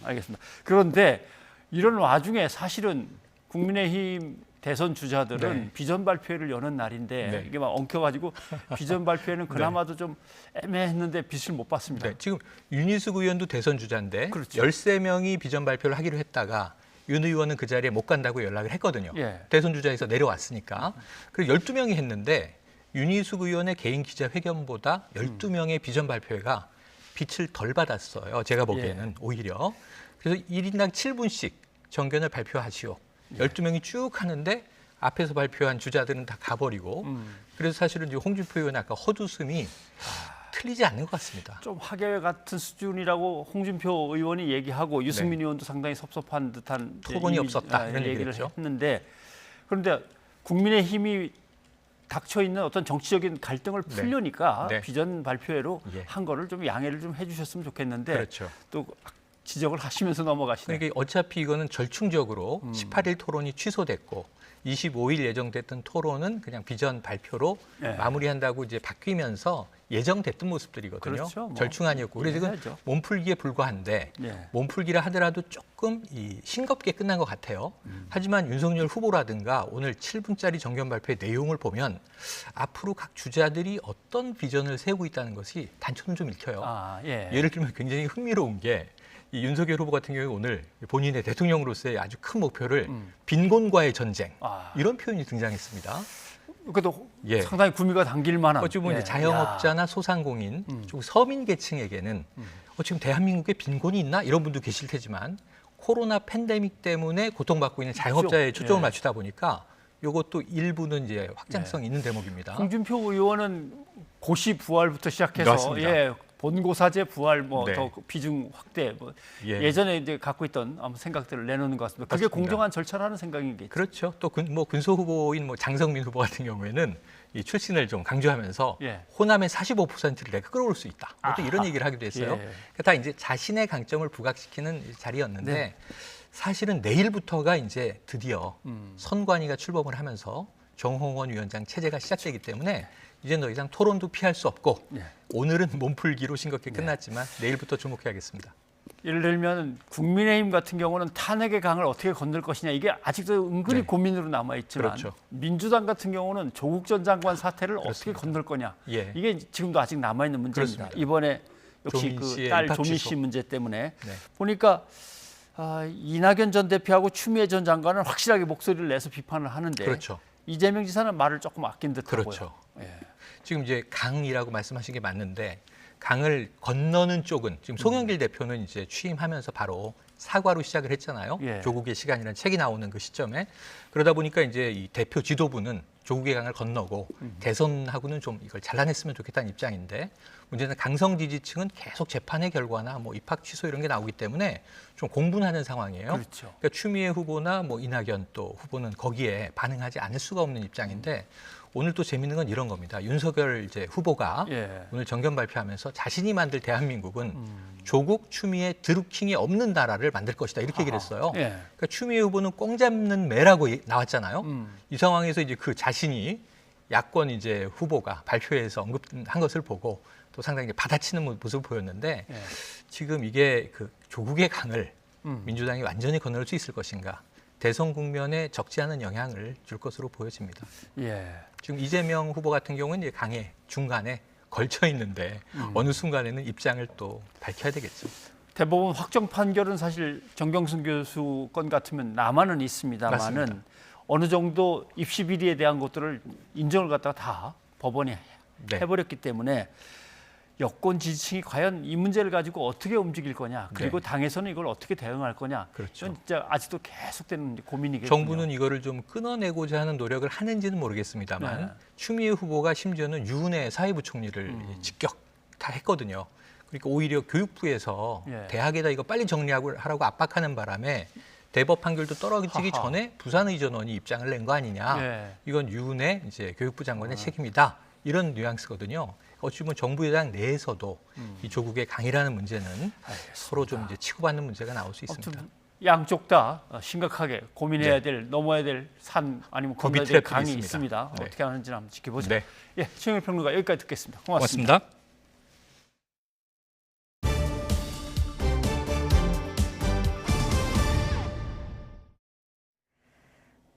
알겠습니다. 그런데 이런 와중에 사실은 국민의힘 대선 주자들은 비전 발표회를 여는 날인데 이게 막 엉켜가지고 비전 발표회는 그나마도 좀 애매했는데 빛을 못 봤습니다. 지금 윤희숙 의원도 대선 주자인데 13명이 비전 발표를 하기로 했다가 윤 의원은 그 자리에 못 간다고 연락을 했거든요. 대선 주자에서 내려왔으니까. 그리고 12명이 했는데 윤희숙 의원의 개인 기자회견보다 12명의 비전 발표회가 빛을 덜 받았어요. 제가 보기에는 오히려. 그래서 1인당 7분씩 정견을 발표하시오. 12명이 쭉 하는데 앞에서 발표한 주자들은 다 가버리고 그래서 사실은 이제 홍준표 의원의 아까 헛웃음이 틀리지 않는 것 같습니다. 좀 하계 같은 수준이라고 홍준표 의원이 얘기하고 유승민 의원도 상당히 섭섭한 듯한 토론이 없었다 이런 얘기를 얘기를 했는데 그런데 국민의힘이 닥쳐 있는 어떤 정치적인 갈등을 풀려니까 비전 발표회로 한 거를 좀 양해를 좀 해주셨으면 좋겠는데 또 지적을 하시면서 넘어가시네요. 그러니까 어차피 이거는 절충적으로 18일 토론이 취소됐고 25일 예정됐던 토론은 그냥 비전 발표로 마무리한다고 이제 바뀌면서 예정됐던 모습들이거든요. 절충안이었고 그래서 지금 몸풀기에 불과한데 몸풀기라 하더라도 조금 싱겁게 끝난 것 같아요. 하지만 윤석열 후보라든가 오늘 7분짜리 정견 발표의 내용을 보면 앞으로 각 주자들이 어떤 비전을 세우고 있다는 것이 단초는 좀 읽혀요. 예를 들면 굉장히 흥미로운 게 이 윤석열 후보 같은 경우에 오늘 본인의 대통령으로서의 아주 큰 목표를 빈곤과의 전쟁 이런 표현이 등장했습니다. 그래도 상당히 구미가 당길 만한. 어찌 보면 자영업자나 소상공인, 좀 서민 계층에게는 지금 대한민국에 빈곤이 있나 이런 분도 계실 테지만 코로나 팬데믹 때문에 고통받고 있는 자영업자에 초점을 맞추다 보니까 이것도 일부는 이제 확장성 있는 대목입니다. 홍준표 의원은 고시 부활부터 시작해서 본고사제 부활 뭐 네. 더 비중 확대 뭐 예. 예전에 이제 갖고 있던 생각들을 내놓는 것 같습니다. 그게 맞습니다. 공정한 절차라는 생각이겠죠. 그렇죠. 또 근소 후보인 뭐 장성민 후보 같은 경우에는 이 출신을 좀 강조하면서 예. 호남의 45%를 내가 끌어올 수 있다. 또 이런 얘기를 하기도 했어요. 예. 그러니까 다 이제 자신의 강점을 부각시키는 자리였는데 네. 사실은 내일부터가 이제 드디어 선관위가 출범을 하면서 정홍원 위원장 체제가 시작되기 때문에 이제 더 이상 토론도 피할 수 없고 네. 오늘은 몸풀기로 싱겁게 끝났지만 내일부터 주목해야겠습니다. 예를 들면 국민의힘 같은 경우는 탄핵의 강을 어떻게 건널 것이냐 이게 아직도 은근히 고민으로 남아 있지만 그렇죠. 민주당 같은 경우는 조국 전 장관 사태를 어떻게 그렇습니다. 건널 거냐 예. 이게 지금도 아직 남아 있는 문제입니다. 그렇습니다. 이번에 역시 조민 그 씨의 딸 입학 조민 취소. 씨 문제 때문에 네. 보니까 이낙연 전 대표하고 추미애 전 장관은 확실하게 목소리를 내서 비판을 하는데 그렇죠. 이재명 지사는 말을 조금 아낀 듯하고요. 그렇죠. 예. 지금 이제 강이라고 말씀하신 게 맞는데 강을 건너는 쪽은 지금 송영길 대표는 이제 취임하면서 바로 사과로 시작을 했잖아요. 예. 조국의 시간이라는 책이 나오는 그 시점에 그러다 보니까 이제 이 대표 지도부는 조국의 강을 건너고 대선하고는 좀 이걸 잘라냈으면 좋겠다는 입장인데 문제는 강성 지지층은 계속 재판의 결과나 뭐 입학 취소 이런 게 나오기 때문에 좀 공분하는 상황이에요. 그렇죠. 그러니까 추미애 후보나 뭐 이낙연 또 후보는 거기에 반응하지 않을 수가 없는 입장인데 오늘 또 재밌는 건 이런 겁니다. 윤석열 이제 후보가 예. 오늘 정견 발표하면서 자신이 만들 대한민국은 조국, 추미애, 드루킹이 없는 나라를 만들 것이다 이렇게 얘기를 했어요. 예. 그러니까 추미애 후보는 꽁 잡는 매라고 나왔잖아요. 이 상황에서 이제 그 자신이 야권 이제 후보가 발표에서 언급한 것을 보고 또 상당히 받아치는 모습을 보였는데 예. 지금 이게 그 조국의 강을 민주당이 완전히 건널 수 있을 것인가? 대선 국면에 적지 않은 영향을 줄 것으로 보여집니다. 예. 지금 이재명 후보 같은 경우는 이제 강의 중간에 걸쳐 있는데 어느 순간에는 입장을 또 밝혀야 되겠죠. 대법원 확정 판결은 사실 정경순 교수 건 같으면 남아는 있습니다만은 맞습니다. 어느 정도 입시 비리에 대한 것들을 인정을 갖다가 다 법원이 네. 해버렸기 때문에 여권 지지층이 과연 이 문제를 가지고 어떻게 움직일 거냐 그리고 당에서는 이걸 어떻게 대응할 거냐 그렇죠. 이건 진짜 아직도 계속되는 고민이겠군요. 정부는 이거를 좀 끊어내고자 하는 노력을 하는지는 모르겠습니다만 네. 추미애 후보가 심지어는 유은혜 사회부총리를 직격타했거든요. 그러니까 오히려 교육부에서 예. 대학에다 이거 빨리 정리하라고 압박하는 바람에 대법 판결도 떨어지기 하하. 전에 부산의전원이 입장을 낸 거 아니냐. 예. 이건 유은혜 이제 교육부 장관의 책임이다. 이런 뉘앙스거든요. 어찌 보면 정부 여당 내에서도 이 조국의 강이라는 문제는 서로 좀 이제 치고받는 문제가 나올 수 있습니다. 아무튼 양쪽 다 심각하게 고민해야 네. 될 넘어야 될 산 아니면 고비 건너야 될 트랩들이 강이 있습니다. 있습니다. 네. 어떻게 하는지 한번 지켜보죠. 네. 예, 최영일 평론가 여기까지 듣겠습니다. 고맙습니다. 고맙습니다.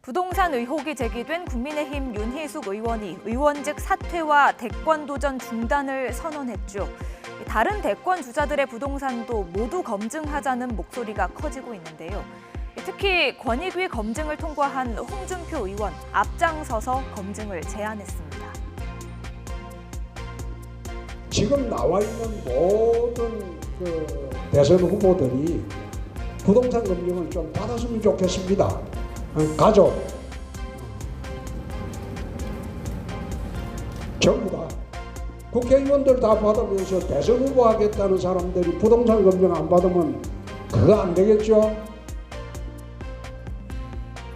부동산 의혹이 제기된 국민의힘 윤희숙 의원이 의원직 사퇴와 대권 도전 중단을 선언했죠. 다른 대권 주자들의 부동산도 모두 검증하자는 목소리가 커지고 있는데요. 특히 권익위 검증을 통과한 홍준표 의원 앞장서서 검증을 제안했습니다. 지금 나와 있는 모든 그 대선 후보들이 부동산 검증을 좀 받았으면 좋겠습니다. 가족, 전부 다 국회의원들 다 받으면서 대선 후보 하겠다는 사람들이 부동산 검증 안 받으면 그거 안 되겠죠?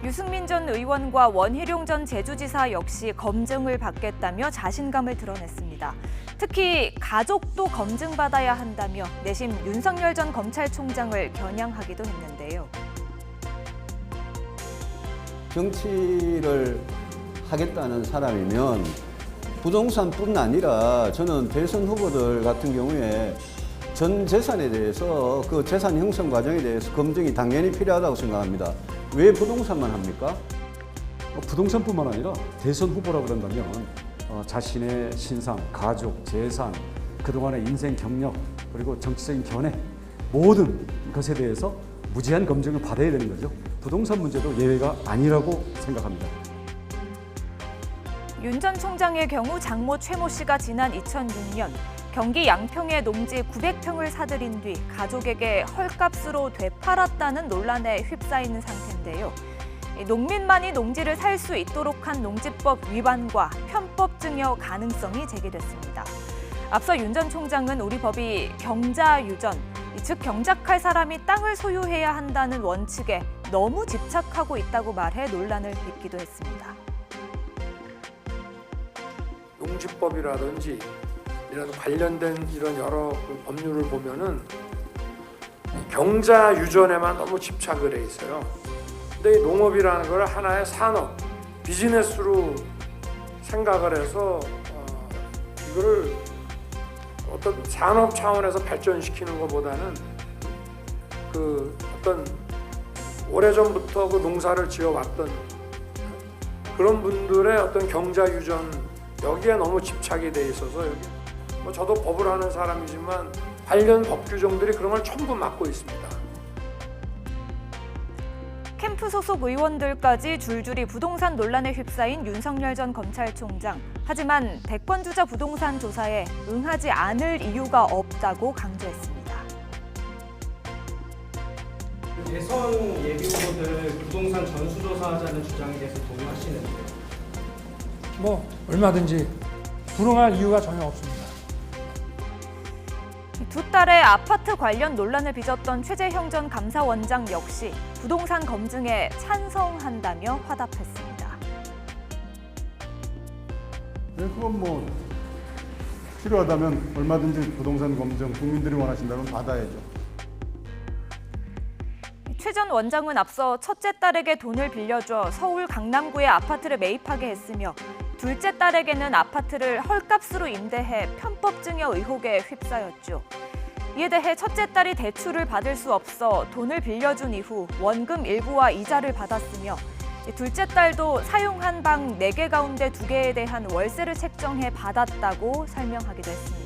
유승민 전 의원과 원희룡 전 제주지사 역시 검증을 받겠다며 자신감을 드러냈습니다. 특히 가족도 검증받아야 한다며 내심 윤석열 전 검찰총장을 겨냥하기도 했는데요. 정치를 하겠다는 사람이면 부동산뿐 아니라 저는 대선 후보들 같은 경우에 전 재산에 대해서 그 재산 형성 과정에 대해서 검증이 당연히 필요하다고 생각합니다. 왜 부동산만 합니까? 부동산뿐만 아니라 대선 후보라 그런다면 자신의 신상, 가족, 재산, 그동안의 인생 경력, 그리고 정치적인 견해 모든 것에 대해서 무제한 검증을 받아야 되는 거죠. 부동산 문제도 예외가 아니라고 생각합니다. 윤 전 총장의 경우 장모 최모 씨가 지난 2006년 경기 양평의 농지 900평을 사들인 뒤 가족에게 헐값으로 되팔았다는 논란에 휩싸이는 상태인데요. 농민만이 농지를 살 수 있도록 한 농지법 위반과 편법 증여 가능성이 제기됐습니다. 앞서 윤 전 총장은 우리 법이 경자유전, 즉 경작할 사람이 땅을 소유해야 한다는 원칙에 너무 집착하고 있다고 말해 논란을 빚기도 했습니다. 농지법이라든지 이런 관련된 이런 여러 법률을 보면은 경자 유전에만 너무 집착을 해 있어요. 근데 이 농업이라는 걸 하나의 산업, 비즈니스로 생각을 해서 이거를 어떤 산업 차원에서 발전시키는 것보다는 그 어떤 오래전부터 그 농사를 지어왔던 그런 분들의 어떤 경자 유전 여기에 너무 집착이 돼 있어서 여기 뭐 저도 법을 하는 사람이지만 관련 법 규정들이 그런 걸 전부 막고 있습니다. 캠프 소속 의원들까지 줄줄이 부동산 논란에 휩싸인 윤석열 전 검찰총장. 하지만 대권주자 부동산 조사에 응하지 않을 이유가 없다고 강조했습니다. 대선 예비 후보들 부동산 전수조사하자는 주장에 대해서 동의하시는데요? 뭐 얼마든지 불응할 이유가 전혀 없습니다. 두 딸의 아파트 관련 논란을 빚었던 최재형 전 감사원장 역시 부동산 검증에 찬성한다며 화답했습니다. 네, 그건 뭐 필요하다면 얼마든지 부동산 검증 국민들이 원하신다면 받아야죠. 최 전 원장은 앞서 첫째 딸에게 돈을 빌려줘 서울 강남구의 아파트를 매입하게 했으며 둘째 딸에게는 아파트를 헐값으로 임대해 편법 증여 의혹에 휩싸였죠. 이에 대해 첫째 딸이 대출을 받을 수 없어 돈을 빌려준 이후 원금 일부와 이자를 받았으며 둘째 딸도 사용한 방 4개 가운데 2개에 대한 월세를 책정해 받았다고 설명하기도 했습니다.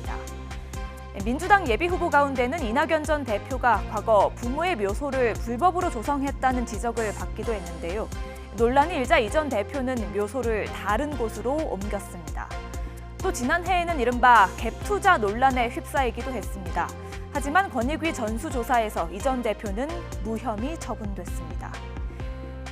민주당 예비후보 가운데는 이낙연 전 대표가 과거 부모의 묘소를 불법으로 조성했다는 지적을 받기도 했는데요. 논란이 일자 이 전 대표는 묘소를 다른 곳으로 옮겼습니다. 또 지난해에는 이른바 갭투자 논란에 휩싸이기도 했습니다. 하지만 권익위 전수조사에서 이 전 대표는 무혐의 처분됐습니다.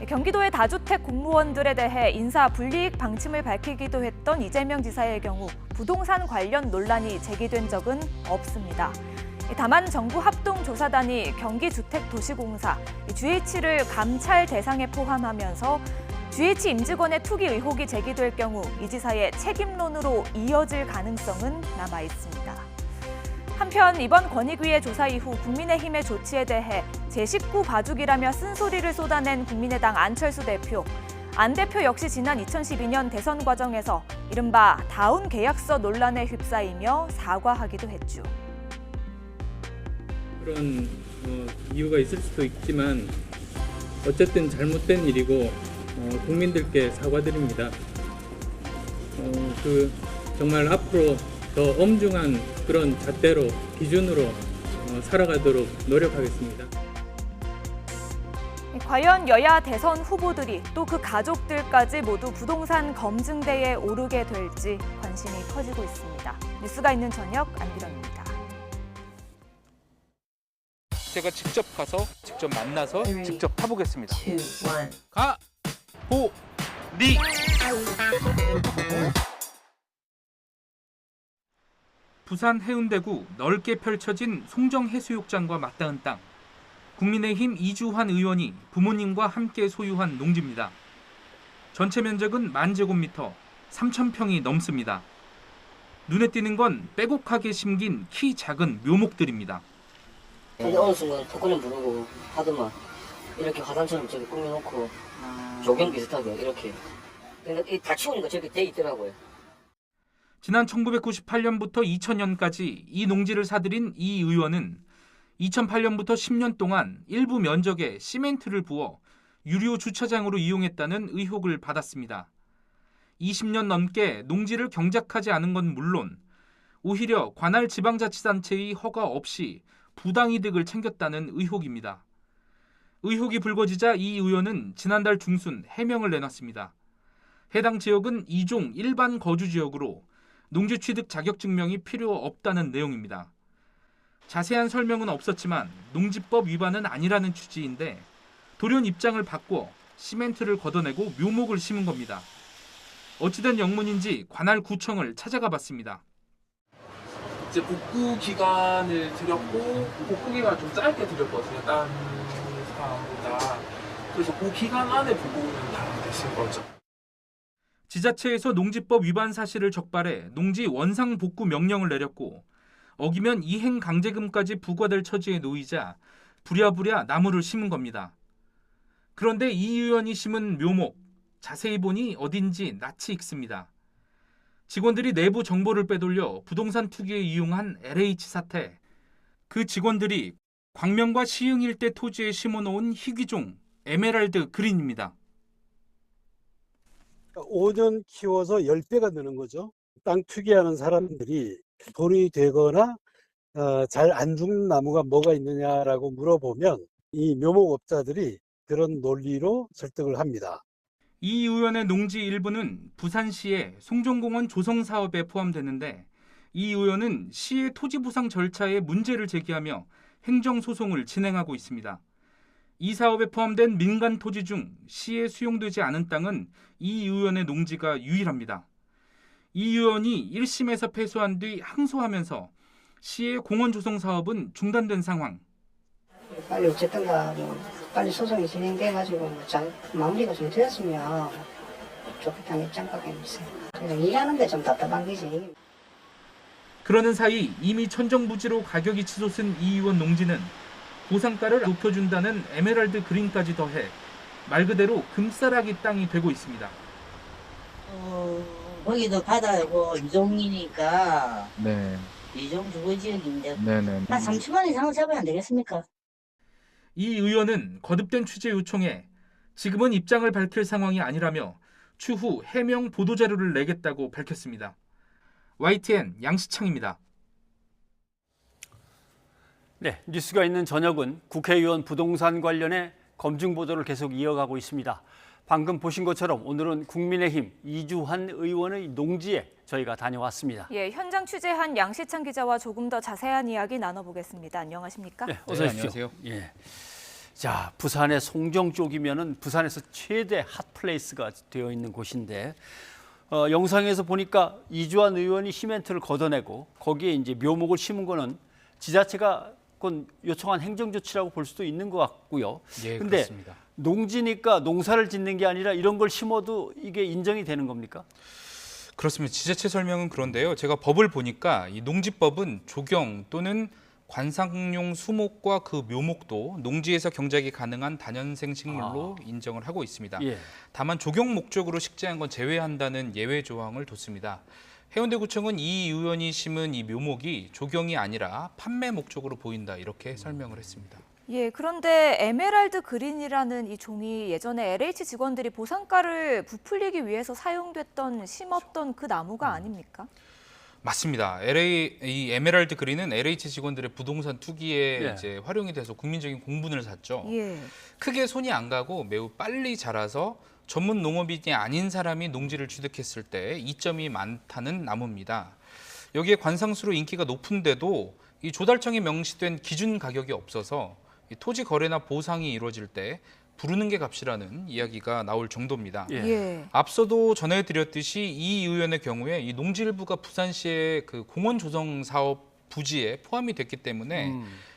경기도의 다주택 공무원들에 대해 인사 불이익 방침을 밝히기도 했던 이재명 지사의 경우 부동산 관련 논란이 제기된 적은 없습니다. 다만 정부 합동조사단이 경기주택도시공사, GH를 감찰 대상에 포함하면서 GH 임직원의 투기 의혹이 제기될 경우 이 지사의 책임론으로 이어질 가능성은 남아 있습니다. 한편 이번 권익위의 조사 이후 국민의힘의 조치에 대해 제 식구 봐주기라며 쓴소리를 쏟아낸 국민의당 안철수 대표. 안 대표 역시 지난 2012년 대선 과정에서 이른바 다운 계약서 논란에 휩싸이며 사과하기도 했죠. 그런 이유가 있을 수도 있지만 어쨌든 잘못된 일이고 국민들께 사과드립니다. 정말 앞으로 더 엄중한 그런 잣대로 기준으로 살아가도록 노력하겠습니다. 과연 여야 대선 후보들이 또 그 가족들까지 모두 부동산 검증대에 오르게 될지 관심이 커지고 있습니다. 뉴스가 있는 저녁 안기령입니다. 제가 직접 가서 직접 만나서 직접 타보겠습니다. 가! 보! 리! 부산 해운대구 넓게 펼쳐진 송정해수욕장과 맞닿은 땅. 국민의힘 이주환 의원이 부모님과 함께 소유한 농지입니다. 전체 면적은 10,000제곱미터, 3,000평이 넘습니다. 눈에 띄는 건 빼곡하게 심긴 키 작은 묘목들입니다. 근데 어느 순간 턱걸이 부르고 하더만 이렇게 화단처럼 저기 꾸며놓고 조경 비슷하게 이렇게 근데 다 치우니까 저렇게 돼 있더라고요. 지난 1998년부터 2000년까지 이 농지를 사들인 이 의원은 2008년부터 10년 동안 일부 면적에 시멘트를 부어 유료 주차장으로 이용했다는 의혹을 받았습니다. 20년 넘게 농지를 경작하지 않은 건 물론 오히려 관할 지방자치단체의 허가 없이 부당이득을 챙겼다는 의혹입니다. 의혹이 불거지자 이 의원은 지난달 중순 해명을 내놨습니다. 해당 지역은 2종 일반 거주지역으로 농지 취득 자격증명이 필요 없다는 내용입니다. 자세한 설명은 없었지만 농지법 위반은 아니라는 취지인데 돌연 입장을 바꿔 시멘트를 걷어내고 묘목을 심은 겁니다. 어찌된 영문인지 관할 구청을 찾아가 봤습니다. 이제 복구 기간을 드렸고 복구 기간 좀 짧게 드렸거든요. 다른 사람보다. 그래서 그 기간 안에 복구는 다 되신 거죠. 지자체에서 농지법 위반 사실을 적발해 농지 원상 복구 명령을 내렸고 어기면 이행 강제금까지 부과될 처지에 놓이자 부랴부랴 나무를 심은 겁니다. 그런데 이 의원이 심은 묘목, 자세히 보니 어딘지 낯이 익습니다. 직원들이 내부 정보를 빼돌려 부동산 투기에 이용한 LH 사태. 그 직원들이 광명과 시흥 일대 토지에 심어놓은 희귀종 에메랄드 그린입니다. 5년 키워서 10배가 느는 거죠. 땅 투기하는 사람들이 돈이 되거나 잘 안 죽는 나무가 뭐가 있느냐라고 물어보면 이 묘목업자들이 그런 논리로 설득을 합니다. 이 의원의 농지 일부는 부산시의 송정공원 조성 사업에 포함되는데 이 의원은 시의 토지 보상 절차에 문제를 제기하며 행정소송을 진행하고 있습니다. 이 사업에 포함된 민간 토지 중 시에 수용되지 않은 땅은 이 의원의 농지가 유일합니다. 이 의원이 1심에서 패소한 뒤 항소하면서 시의 공원 조성 사업은 중단된 상황. 빨리 어쨌든가 빨리 소송이 진행돼가지고 마무리가 좀 되었으면 좋겠다는 입장밖에 없어요. 그래서 일하는데 좀 답답한 거지. 그러는 사이 이미 천정부지로 가격이 치솟은 이 의원 농지는 보상가를 높여준다는 에메랄드 그린까지 더해 말 그대로 금싸라기 땅이 되고 있습니다. 거기도 바다고 이종이니까 네. 이종 주거지역인데 네네. 한 30만 이상은 잡아야 안 되겠습니까? 이 의원은 거듭된 취재 요청에 지금은 입장을 밝힐 상황이 아니라며 추후 해명 보도자료를 내겠다고 밝혔습니다. YTN 양시창입니다. 네, 뉴스가 있는 저녁은 국회의원 부동산 관련해 검증 보도를 계속 이어가고 있습니다. 방금 보신 것처럼 오늘은 국민의힘 이주환 의원의 농지에 저희가 다녀왔습니다. 예, 현장 취재한 양시창 기자와 조금 더 자세한 이야기 나눠보겠습니다. 안녕하십니까? 네, 어서 오십시오. 안녕하세요. 예. 자, 부산의 송정 쪽이면은 부산에서 최대 핫플레이스가 되어 있는 곳인데 영상에서 보니까 이주환 의원이 시멘트를 걷어내고 거기에 이제 묘목을 심은 거는 지자체가 그건 요청한 행정조치라고 볼 수도 있는 것 같고요. 예, 근데 그렇습니다. 농지니까 농사를 짓는 게 아니라 이런 걸 심어도 이게 인정이 되는 겁니까? 그렇습니다. 지자체 설명은 그런데요. 제가 법을 보니까 이 농지법은 조경 또는 관상용 수목과 그 묘목도 농지에서 경작이 가능한 다년생 식물로 인정을 하고 있습니다. 예. 다만 조경 목적으로 식재한 건 제외한다는 예외 조항을 뒀습니다. 해운대구청은 이 의원이 심은 이 묘목이 조경이 아니라 판매 목적으로 보인다 이렇게 설명을 했습니다. 예, 그런데 에메랄드 그린이라는 이 종이 예전에 LH 직원들이 보상가를 부풀리기 위해서 사용됐던 심었던 그 나무가 아닙니까? 맞습니다. 이 에메랄드 그린은 LH 직원들의 부동산 투기에 예. 이제 활용이 돼서 국민적인 공분을 샀죠. 예. 크게 손이 안 가고 매우 빨리 자라서 전문 농업인이 아닌 사람이 농지를 취득했을 때 이점이 많다는 나무입니다. 여기에 관상수로 인기가 높은데도 이 조달청에 명시된 기준 가격이 없어서 이 토지 거래나 보상이 이루어질 때 부르는 게 값이라는 이야기가 나올 정도입니다. 예. 앞서도 전해드렸듯이 이 의원의 경우에 이 농지 일부가 부산시의 그 공원 조성 사업 부지에 포함이 됐기 때문에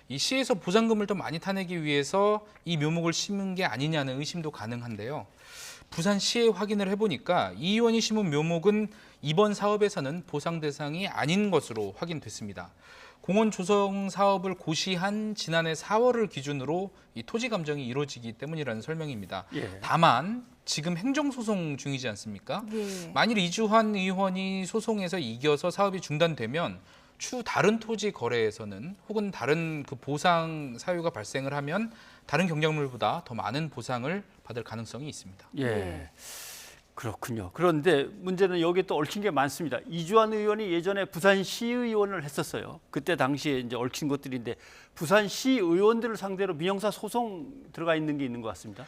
이 시에서 보상금을 더 많이 타내기 위해서 이 묘목을 심은 게 아니냐는 의심도 가능한데요. 부산시에 확인을 해보니까 이 의원이 심은 묘목은 이번 사업에서는 보상 대상이 아닌 것으로 확인됐습니다. 공원 조성 사업을 고시한 지난해 4월을 기준으로 이 토지 감정이 이루어지기 때문이라는 설명입니다. 예. 다만 지금 행정소송 중이지 않습니까? 예. 만일 이주환 의원이 소송에서 이겨서 사업이 중단되면 추후 다른 토지 거래에서는 혹은 다른 그 보상 사유가 발생을 하면 다른 경작물보다 더 많은 보상을 받을 가능성이 있습니다. 예. 그렇군요. 그런데 문제는 여기 또 얽힌 게 많습니다. 이주환 의원이 예전에 부산시의원을 했었어요. 그때 당시에 이제 얽힌 것들인데 부산시 의원들을 상대로 민형사 소송 들어가 있는 게 있는 것 같습니다.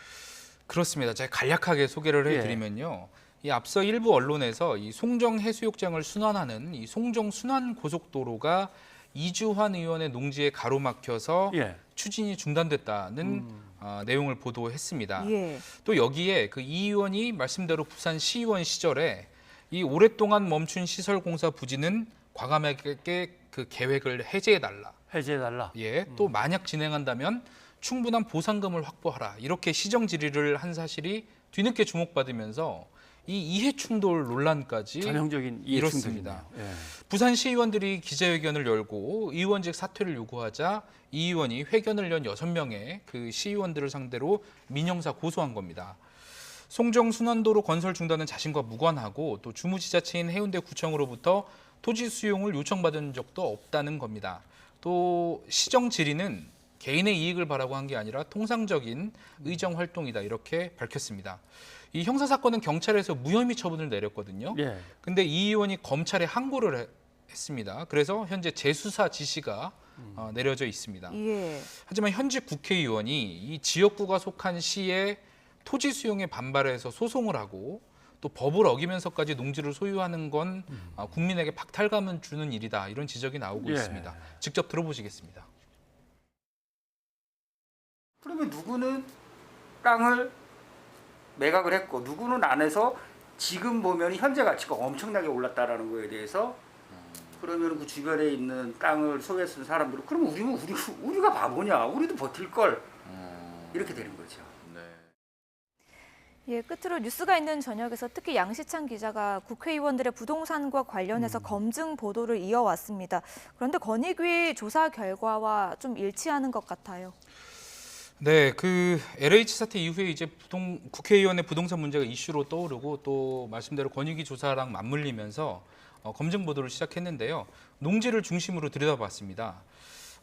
그렇습니다. 제가 간략하게 소개를 해드리면요. 이 앞서 일부 언론에서 이 송정 해수욕장을 순환하는 이 송정 순환 고속도로가 이주환 의원의 농지에 가로막혀서 추진이 중단됐다는 내용을 보도했습니다. 예. 또 여기에 그 이 의원이 말씀대로 부산시의원 시절에 이 오랫동안 멈춘 시설공사 부지는 과감하게 그 계획을 해제해달라. 해제해달라. 예, 또 만약 진행한다면 충분한 보상금을 확보하라. 이렇게 시정 질의를 한 사실이 뒤늦게 주목받으면서 이 이해충돌 논란까지 전형적인 이뤘습니다. 이해충돌이네요. 예. 부산시의원들이 기자회견을 열고 의원직 사퇴를 요구하자 이 의원이 회견을 연 6명의 그 시의원들을 상대로 민형사 고소한 겁니다. 송정 순환도로 건설 중단은 자신과 무관하고 또 주무지자체인 해운대구청으로부터 토지 수용을 요청받은 적도 없다는 겁니다. 또 시정 질의는 개인의 이익을 바라고 한 게 아니라 통상적인 의정 활동이다 이렇게 밝혔습니다. 이 형사 사건은 경찰에서 무혐의 처분을 내렸거든요. 예. 근데 이 의원이 검찰에 항고를 했습니다. 그래서 현재 재수사 지시가 내려져 있습니다. 예. 하지만 현직 국회의원이 이 지역구가 속한 시의 토지 수용에 반발해서 소송을 하고 또 법을 어기면서까지 농지를 소유하는 건 국민에게 박탈감을 주는 일이다. 이런 지적이 나오고 예. 있습니다. 직접 들어보시겠습니다. 그러면 누구는 땅을 매각을 했고 누구는 안 해서 지금 보면 현재 가치가 엄청나게 올랐다라는 거에 대해서 그러면 그 주변에 있는 땅을 소유했던 사람들은 그러면 우리가 바보냐? 우리도 버틸 걸 이렇게 되는 거죠. 예, 끝으로 뉴스가 있는 저녁에서 특히 양시창 기자가 국회의원들의 부동산과 관련해서 검증 보도를 이어왔습니다. 그런데 권익위 조사 결과와 좀 일치하는 것 같아요. 네, 그 LH 사태 이후에 이제 국회의원의 부동산 문제가 이슈로 떠오르고 또 말씀대로 권익위 조사랑 맞물리면서 검증 보도를 시작했는데요. 농지를 중심으로 들여다봤습니다.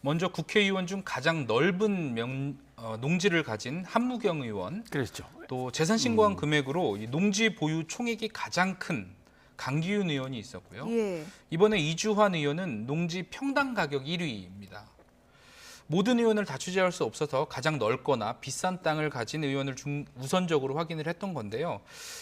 먼저 국회의원 중 가장 넓은 농지를 가진 한무경 의원, 그렇죠. 또 재산 신고한 금액으로 이 농지 보유 총액이 가장 큰 강기훈 의원이 있었고요. 예. 이번에 이주환 의원은 농지 평당 가격 1위입니다. 모든 의원을 다 취재할 수 없어서 가장 넓거나 비싼 땅을 가진 의원을 우선적으로 확인을 했던 건데요.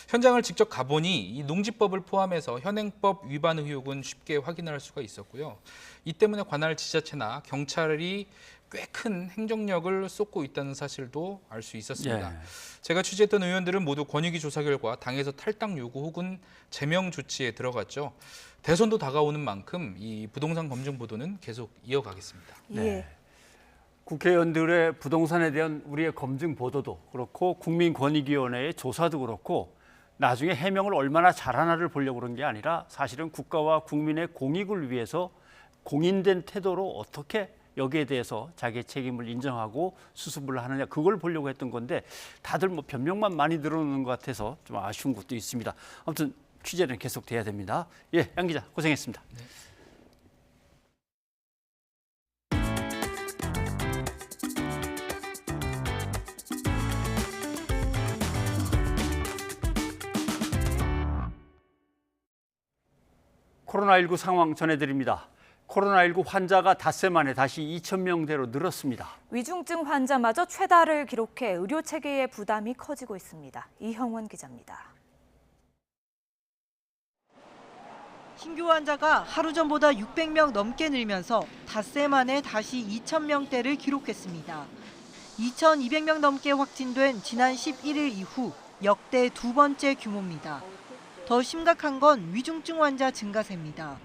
현장을 직접 가보니 이 농지법을 포함해서 현행법 위반 의혹은 쉽게 확인을 할 수가 있었고요. 이 때문에 관할 지자체나 경찰이 꽤 큰 행정력을 쏟고 있다는 사실도 알 수 있었습니다. 예. 제가 취재했던 의원들은 모두 권익위 조사 결과 당에서 탈당 요구 혹은 제명 조치에 들어갔죠. 대선도 다가오는 만큼 이 부동산 검증 보도는 계속 이어가겠습니다. 예. 국회의원들의 부동산에 대한 우리의 검증 보도도 그렇고 국민권익위원회의 조사도 그렇고 나중에 해명을 얼마나 잘하나를 보려고 그런 게 아니라 사실은 국가와 국민의 공익을 위해서 공인된 태도로 어떻게 여기에 대해서 자기의 책임을 인정하고 수습을 하느냐 그걸 보려고 했던 건데 다들 뭐 변명만 많이 늘어놓는 것 같아서 좀 아쉬운 것도 있습니다. 아무튼 취재는 계속돼야 됩니다. 예, 양 기자 고생했습니다. 네. 코로나19 상황 전해드립니다. 코로나19 환자가 닷새 만에 다시 2,000명대로 늘었습니다. 위중증 환자마저 최다를 기록해 의료 체계의 부담이 커지고 있습니다. 이형원 기자입니다. 신규 환자가 하루 전보다 600명 넘게 늘면서 닷새 만에 다시 2,000명대를 기록했습니다. 2,200명 넘게 확진된 지난 11일 이후 역대 두 번째 규모입니다. 더 심각한 건 위중증 환자 증가세입니다.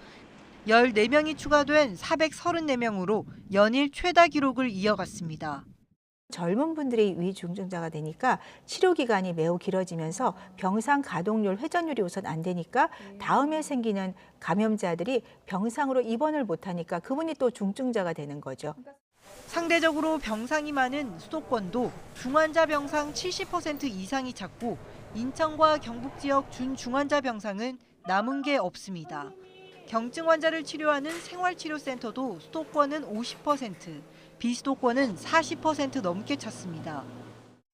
14명이 추가된 434명으로 연일 최다 기록을 이어갔습니다. 젊은 분들이 위중증자가 되니까 치료 기간이 매우 길어지면서 병상 가동률, 회전율이 우선 안 되니까 다음에 생기는 감염자들이 병상으로 입원을 못하니까 그분이 또 중증자가 되는 거죠. 상대적으로 병상이 많은 수도권도 중환자 병상 70% 이상이 찼고 인천과 경북 지역 준중환자 병상은 남은 게 없습니다. 경증 환자를 치료하는 생활치료센터도 수도권은 50%, 비수도권은 40% 넘게 찼습니다.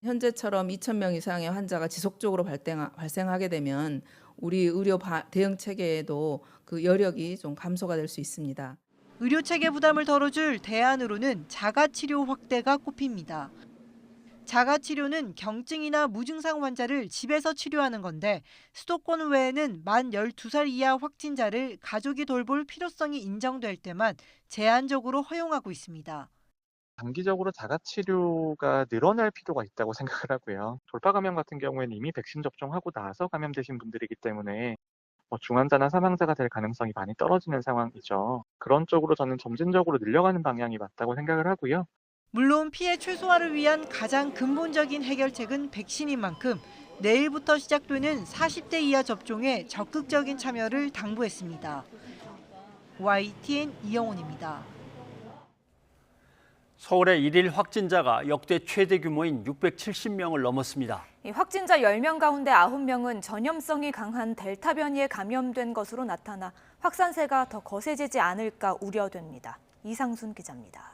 현재처럼 2,000명 이상의 환자가 지속적으로 발생하게 되면 우리 의료 대응 체계에도 그 여력이 좀 감소가 될 수 있습니다. 의료 체계 부담을 덜어줄 대안으로는 자가치료 확대가 꼽힙니다. 자가치료는 경증이나 무증상 환자를 집에서 치료하는 건데 수도권 외에는 만 12살 이하 확진자를 가족이 돌볼 필요성이 인정될 때만 제한적으로 허용하고 있습니다. 단기적으로 자가치료가 늘어날 필요가 있다고 생각을 하고요. 돌파 감염 같은 경우에는 이미 백신 접종하고 나서 감염되신 분들이기 때문에 중환자나 사망자가 될 가능성이 많이 떨어지는 상황이죠. 그런 쪽으로 저는 점진적으로 늘려가는 방향이 맞다고 생각을 하고요. 물론 피해 최소화를 위한 가장 근본적인 해결책은 백신인 만큼 내일부터 시작되는 40대 이하 접종에 적극적인 참여를 당부했습니다. YTN 이영훈입니다. 서울의 일일 확진자가 역대 최대 규모인 670명을 넘었습니다. 이 확진자 10명 가운데 9명은 전염성이 강한 델타 변이에 감염된 것으로 나타나 확산세가 더 거세지지 않을까 우려됩니다. 이상순 기자입니다.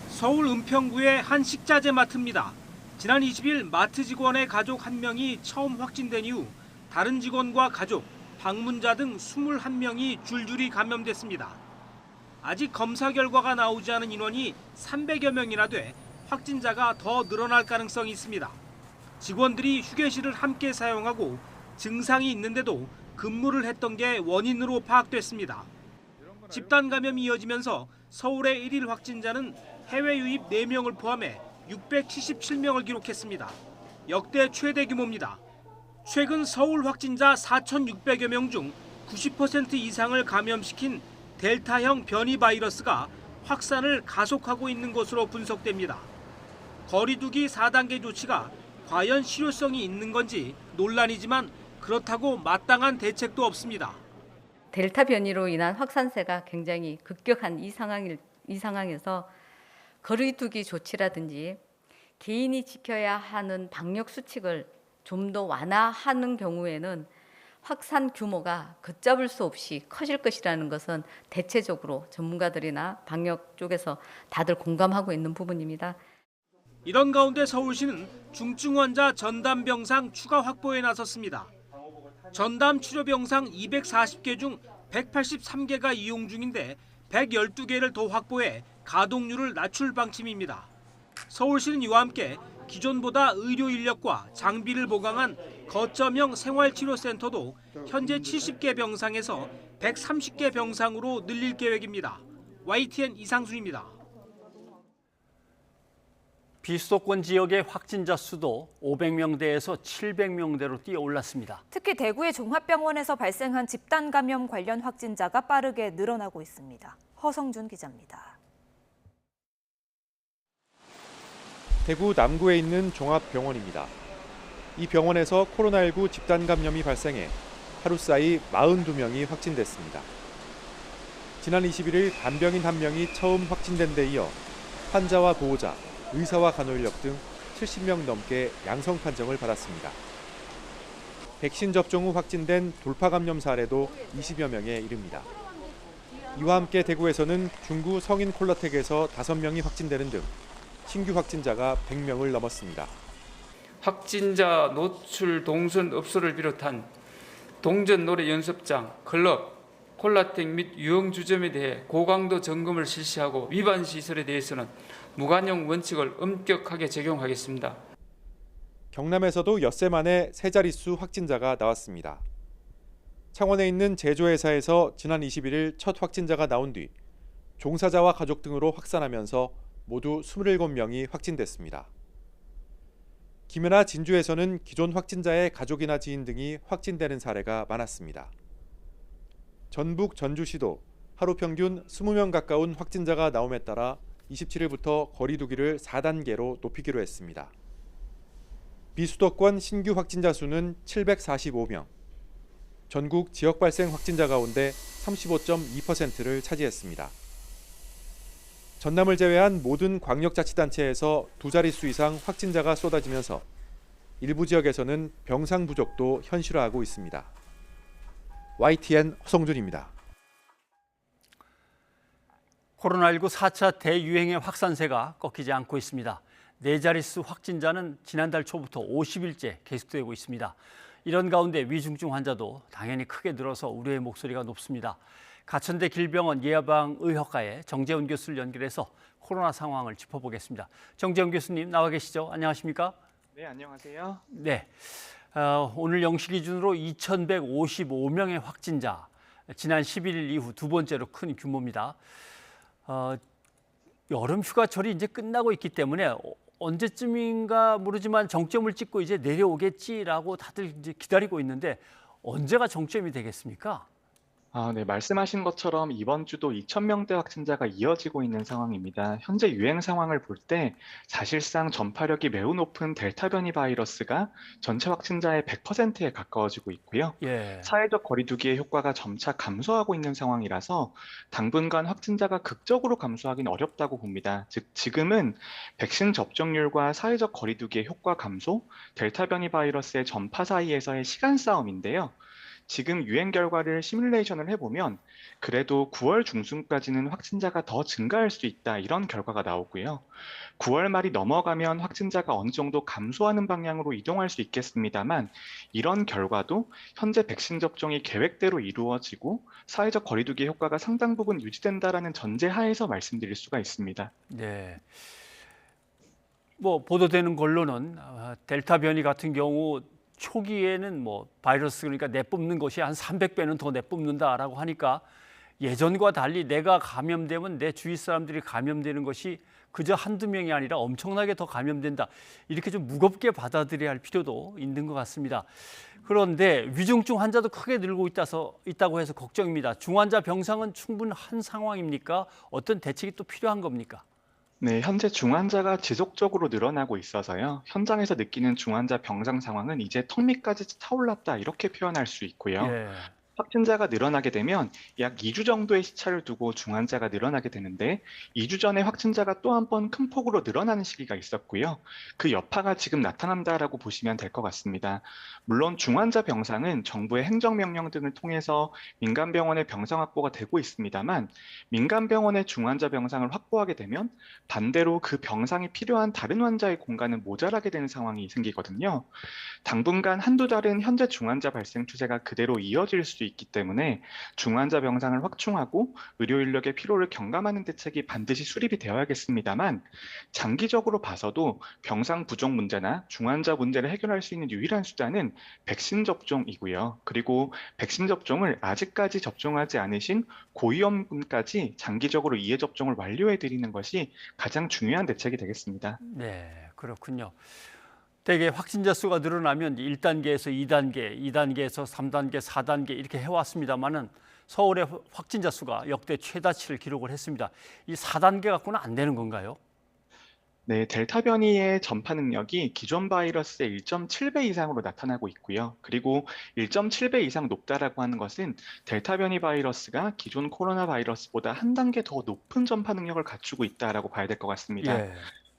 서울 은평구의 한 식자재 마트입니다. 지난 20일 마트 직원의 가족 1명이 처음 확진된 이후 다른 직원과 가족, 방문자 등 21명이 줄줄이 감염됐습니다. 아직 검사 결과가 나오지 않은 인원이 300여 명이나 돼 확진자가 더 늘어날 가능성이 있습니다. 직원들이 휴게실을 함께 사용하고 증상이 있는데도 근무를 했던 게 원인으로 파악됐습니다. 집단 감염이 이어지면서 서울의 일일 확진자는 해외 유입 4명을 포함해 677명을 기록했습니다. 역대 최대 규모입니다. 최근 서울 확진자 4,600여 명 중 90% 이상을 감염시킨 델타형 변이 바이러스가 확산을 가속하고 있는 것으로 분석됩니다. 거리두기 4단계 조치가 과연 실효성이 있는 건지 논란이지만 그렇다고 마땅한 대책도 없습니다. 델타 변이로 인한 확산세가 굉장히 급격한 이 상황에서 거리두기 조치라든지 개인이 지켜야 하는 방역 수칙을 좀 더 완화하는 경우에는 확산 규모가 걷잡을 수 없이 커질 것이라는 것은 대체적으로 전문가들이나 방역 쪽에서 다들 공감하고 있는 부분입니다. 이런 가운데 서울시는 중증 환자 전담 병상 추가 확보에 나섰습니다. 전담 치료 병상 240개 중 183개가 이용 중인데 112개를 더 확보해 가동률을 낮출 방침입니다. 서울시는 이와 함께 기존보다 의료 인력과 장비를 보강한 거점형 생활치료센터도 현재 70개 병상에서 130개 병상으로 늘릴 계획입니다. YTN 이상순입니다. 비수도권 지역의 확진자 수도 500명대에서 700명대로 뛰어올랐습니다. 특히 대구의 종합병원에서 발생한 집단 감염 관련 확진자가 빠르게 늘어나고 있습니다. 허성준 기자입니다. 대구 남구에 있는 종합병원입니다. 이 병원에서 코로나19 집단 감염이 발생해 하루 사이 42명이 확진됐습니다. 지난 21일 간병인 1명이 처음 확진된 데 이어 환자와 보호자, 의사와 간호인력 등 70명 넘게 양성 판정을 받았습니다. 백신 접종 후 확진된 돌파 감염 사례도 20여 명에 이릅니다. 이와 함께 대구에서는 중구 성인 콜라텍에서 5명이 확진되는 등 신규 확진자가 100명을 넘었습니다. 확진자 노출 동선 업소를 비롯한 동전 노래 연습장, 클럽, 콜라텍 및 유흥주점에 대해 고강도 점검을 실시하고 위반 시설에 대해서는 무관용 원칙을 엄격하게 적용하겠습니다. 경남에서도 엿새 만에 세 자릿수 확진자가 나왔습니다. 창원에 있는 제조회사에서 지난 21일 첫 확진자가 나온 뒤 종사자와 가족 등으로 확산하면서 모두 27명이 확진됐습니다. 김해나 진주에서는 기존 확진자의 가족이나 지인 등이 확진되는 사례가 많았습니다. 전북 전주시도 하루 평균 20명 가까운 확진자가 나옴에 따라 27일부터 거리두기를 4단계로 높이기로 했습니다. 비수도권 신규 확진자 수는 745명, 전국 지역 발생 확진자 가운데 35.2%를 차지했습니다. 전남을 제외한 모든 광역자치단체에서 두 자릿수 이상 확진자가 쏟아지면서 일부 지역에서는 병상 부족도 현실화하고 있습니다. YTN 허성준입니다. 코로나19 4차 대유행의 확산세가 꺾이지 않고 있습니다. 네 자릿수 확진자는 지난달 초부터 50일째 계속되고 있습니다. 이런 가운데 위중증 환자도 당연히 크게 늘어서 우려의 목소리가 높습니다. 가천대 길병원 예방의학과의 정재훈 교수를 연결해서 코로나 상황을 짚어보겠습니다. 정재훈 교수님 나와 계시죠? 안녕하십니까? 네, 안녕하세요. 네, 오늘 0시 기준으로 2,155명의 확진자, 지난 11일 이후 두 번째로 큰 규모입니다. 여름 휴가철이 이제 끝나고 있기 때문에 언제쯤인가 모르지만 정점을 찍고 이제 내려오겠지라고 다들 이제 기다리고 있는데 언제가 정점이 되겠습니까? 네, 말씀하신 것처럼 이번 주도 2,000명대 확진자가 이어지고 있는 상황입니다. 현재 유행 상황을 볼 때 사실상 전파력이 매우 높은 델타 변이 바이러스가 전체 확진자의 100%에 가까워지고 있고요. 예. 사회적 거리두기의 효과가 점차 감소하고 있는 상황이라서 당분간 확진자가 극적으로 감소하기는 어렵다고 봅니다. 즉, 지금은 백신 접종률과 사회적 거리두기의 효과 감소, 델타 변이 바이러스의 전파 사이에서의 시간 싸움인데요. 지금 유행 결과를 시뮬레이션을 해보면 그래도 9월 중순까지는 확진자가 더 증가할 수 있다, 이런 결과가 나오고요. 9월 말이 넘어가면 확진자가 어느 정도 감소하는 방향으로 이동할 수 있겠습니다만 이런 결과도 현재 백신 접종이 계획대로 이루어지고 사회적 거리두기 효과가 상당 부분 유지된다라는 전제 하에서 말씀드릴 수가 있습니다. 네. 뭐 보도되는 걸로는 델타 변이 같은 경우 초기에는 뭐 바이러스 그러니까 내뿜는 것이 한 300배는 더 내뿜는다라고 하니까 예전과 달리 내가 감염되면 내 주위 사람들이 감염되는 것이 그저 한두 명이 아니라 엄청나게 더 감염된다. 이렇게 좀 무겁게 받아들여야 할 필요도 있는 것 같습니다. 그런데 위중증 환자도 크게 늘고 있다고 해서 걱정입니다. 중환자 병상은 충분한 상황입니까? 어떤 대책이 또 필요한 겁니까? 네, 현재 중환자가 지속적으로 늘어나고 있어서요. 현장에서 느끼는 중환자 병상 상황은 이제 턱 밑까지 차올랐다, 이렇게 표현할 수 있고요. 예. 확진자가 늘어나게 되면 약 2주 정도의 시차를 두고 중환자가 늘어나게 되는데 2주 전에 확진자가 또 한 번 큰 폭으로 늘어나는 시기가 있었고요. 그 여파가 지금 나타난다라고 보시면 될 것 같습니다. 물론 중환자 병상은 정부의 행정명령 등을 통해서 민간병원의 병상 확보가 되고 있습니다만 민간병원의 중환자 병상을 확보하게 되면 반대로 그 병상이 필요한 다른 환자의 공간은 모자라게 되는 상황이 생기거든요. 당분간 한두 달은 현재 중환자 발생 추세가 그대로 이어질 수 있기 때문에 중환자 병상을 확충하고 의료 인력의 피로를 경감하는 대책이 반드시 수립이 되어야겠습니다만 장기적으로 봐서도 병상 부족 문제나 중환자 문제를 해결할 수 있는 유일한 수단은 백신 접종이고요. 그리고 백신 접종을 아직까지 접종하지 않으신 고위험군까지 장기적으로 2회 접종을 완료해 드리는 것이 가장 중요한 대책이 되겠습니다. 네, 그렇군요. 대개 확진자 수가 늘어나면 1단계에서 2단계, 2단계에서 3단계, 4단계 이렇게 해왔습니다만은 서울의 확진자 수가 역대 최다치를 기록을 했습니다. 이 4단계 갖고는 안 되는 건가요? 네, 델타 변이의 전파 능력이 기존 바이러스의 1.7배 이상으로 나타나고 있고요. 그리고 1.7배 이상 높다라고 하는 것은 델타 변이 바이러스가 기존 코로나 바이러스보다 한 단계 더 높은 전파 능력을 갖추고 있다라고 봐야 될 것 같습니다. 예.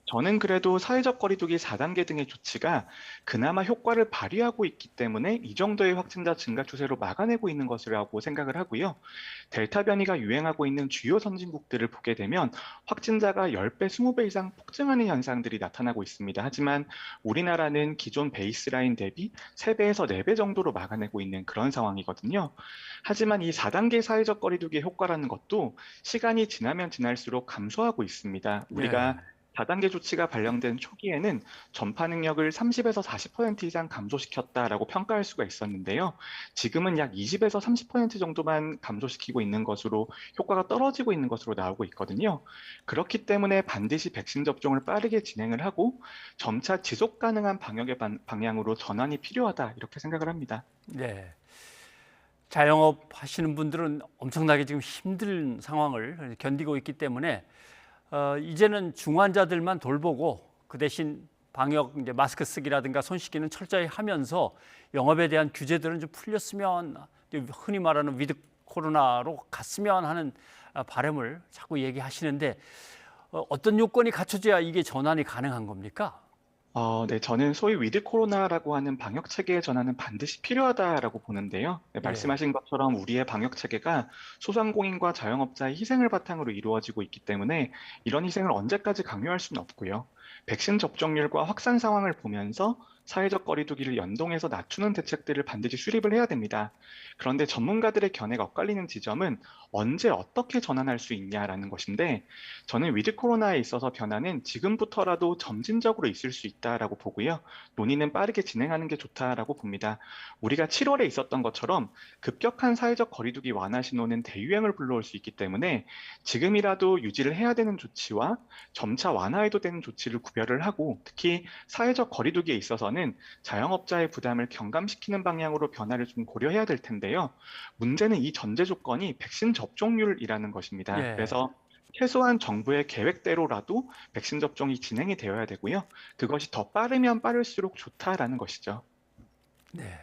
저는 그래도 사회적 거리두기 4단계 등의 조치가 그나마 효과를 발휘하고 있기 때문에 이 정도의 확진자 증가 추세로 막아내고 있는 것이라고 생각을 하고요. 델타 변이가 유행하고 있는 주요 선진국들을 보게 되면 확진자가 10배, 20배 이상 폭증하는 현상들이 나타나고 있습니다. 하지만 우리나라는 기존 베이스라인 대비 3배에서 4배 정도로 막아내고 있는 그런 상황이거든요. 하지만 이 4단계 사회적 거리두기의 효과라는 것도 시간이 지나면 지날수록 감소하고 있습니다. 우리가 4단계 조치가 발령된 초기에는 전파 능력을 30에서 40% 이상 감소시켰다라고 평가할 수가 있었는데요. 지금은 약 20에서 30% 정도만 감소시키고 있는 것으로 효과가 떨어지고 있는 것으로 나오고 있거든요. 그렇기 때문에 반드시 백신 접종을 빠르게 진행을 하고 점차 지속 가능한 방역의 방향으로 전환이 필요하다, 이렇게 생각을 합니다. 네. 자영업 하시는 분들은 엄청나게 지금 힘든 상황을 견디고 있기 때문에 이제는 중환자들만 돌보고 그 대신 방역 이제 마스크 쓰기라든가 손 씻기는 철저히 하면서 영업에 대한 규제들은 좀 풀렸으면 흔히 말하는 위드 코로나로 갔으면 하는 바람을 자꾸 얘기하시는데 어떤 요건이 갖춰져야 이게 전환이 가능한 겁니까? 네, 저는 소위 위드 코로나라고 하는 방역 체계의 전환은 반드시 필요하다라고 보는데요. 네, 말씀하신 것처럼 우리의 방역 체계가 소상공인과 자영업자의 희생을 바탕으로 이루어지고 있기 때문에 이런 희생을 언제까지 강요할 수는 없고요. 백신 접종률과 확산 상황을 보면서 사회적 거리두기를 연동해서 낮추는 대책들을 반드시 수립을 해야 됩니다. 그런데 전문가들의 견해가 엇갈리는 지점은 언제 어떻게 전환할 수 있냐라는 것인데, 저는 위드 코로나에 있어서 변화는 지금부터라도 점진적으로 있을 수 있다라고 보고요. 논의는 빠르게 진행하는 게 좋다라고 봅니다. 우리가 7월에 있었던 것처럼 급격한 사회적 거리두기 완화 신호는 대유행을 불러올 수 있기 때문에 지금이라도 유지를 해야 되는 조치와 점차 완화해도 되는 조치를 구별을 하고, 특히 사회적 거리두기에 있어서는 자영업자의 부담을 경감시키는 방향으로 변화를 좀 고려해야 될 텐데요. 문제는 이 전제 조건이 백신 접종률이라는 것입니다. 예. 그래서 최소한 정부의 계획대로라도 백신 접종이 진행이 되어야 되고요. 그것이 더 빠르면 빠를수록 좋다라는 것이죠. 네.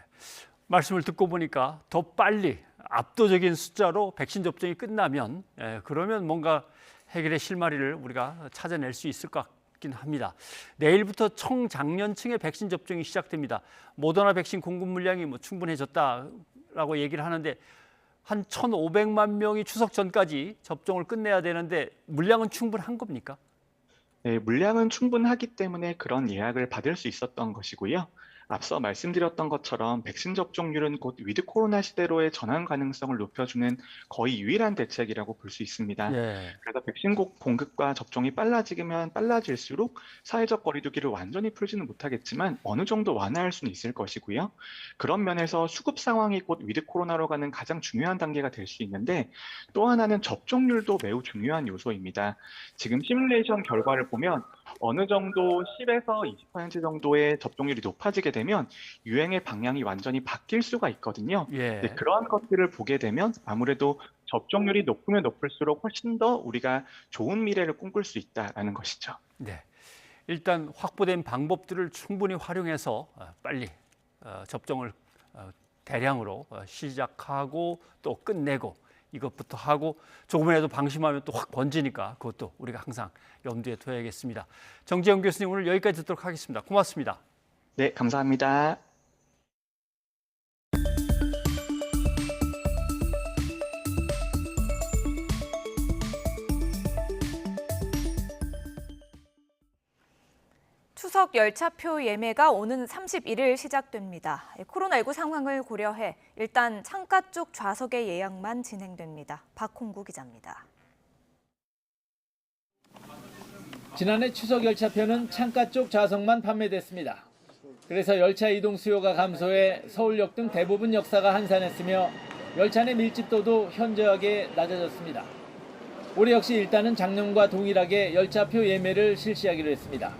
말씀을 듣고 보니까 더 빨리 압도적인 숫자로 백신 접종이 끝나면 그러면 뭔가 해결의 실마리를 우리가 찾아낼 수 있을 것 같긴 합니다. 내일부터 청장년층의 백신 접종이 시작됩니다. 모더나 백신 공급 물량이 충분해졌다라고 얘기를 하는데 한 1,500만 명이 추석 전까지 접종을 끝내야 되는데 물량은 충분한 겁니까? 네, 물량은 충분하기 때문에 그런 예약을 받을 수 있었던 것이고요. 앞서 말씀드렸던 것처럼 백신 접종률은 곧 위드 코로나 시대로의 전환 가능성을 높여주는 거의 유일한 대책이라고 볼 수 있습니다. 예. 그래서 백신 공급과 접종이 빨라지면 빨라질수록 사회적 거리두기를 완전히 풀지는 못하겠지만 어느 정도 완화할 수는 있을 것이고요. 그런 면에서 수급 상황이 곧 위드 코로나로 가는 가장 중요한 단계가 될 수 있는데, 또 하나는 접종률도 매우 중요한 요소입니다. 지금 시뮬레이션 결과를 보면 어느 정도 10에서 20% 정도의 접종률이 높아지게 되면 유행의 방향이 완전히 바뀔 수가 있거든요. 예. 네, 그러한 것들을 보게 되면 아무래도 접종률이 높으면 높을수록 훨씬 더 우리가 좋은 미래를 꿈꿀 수 있다는 것이죠. 네. 일단 확보된 방법들을 충분히 활용해서 빨리 접종을 대량으로 시작하고 또 끝내고 이것부터 하고 조금이라도 방심하면 또 확 번지니까 그것도 우리가 항상 염두에 둬야겠습니다. 정재영 교수님 오늘 여기까지 듣도록 하겠습니다. 고맙습니다. 네, 감사합니다. 추석 열차표 예매가 오는 31일 시작됩니다. 코로나19 상황을 고려해 일단 창가 쪽 좌석의 예약만 진행됩니다. 박홍구 기자입니다. 지난해 추석 열차표는 창가 쪽 좌석만 판매됐습니다. 그래서 열차 이동 수요가 감소해 서울역 등 대부분 역사가 한산했으며 열차 내 밀집도도 현저하게 낮아졌습니다. 올해 역시 일단은 작년과 동일하게 열차표 예매를 실시하기로 했습니다.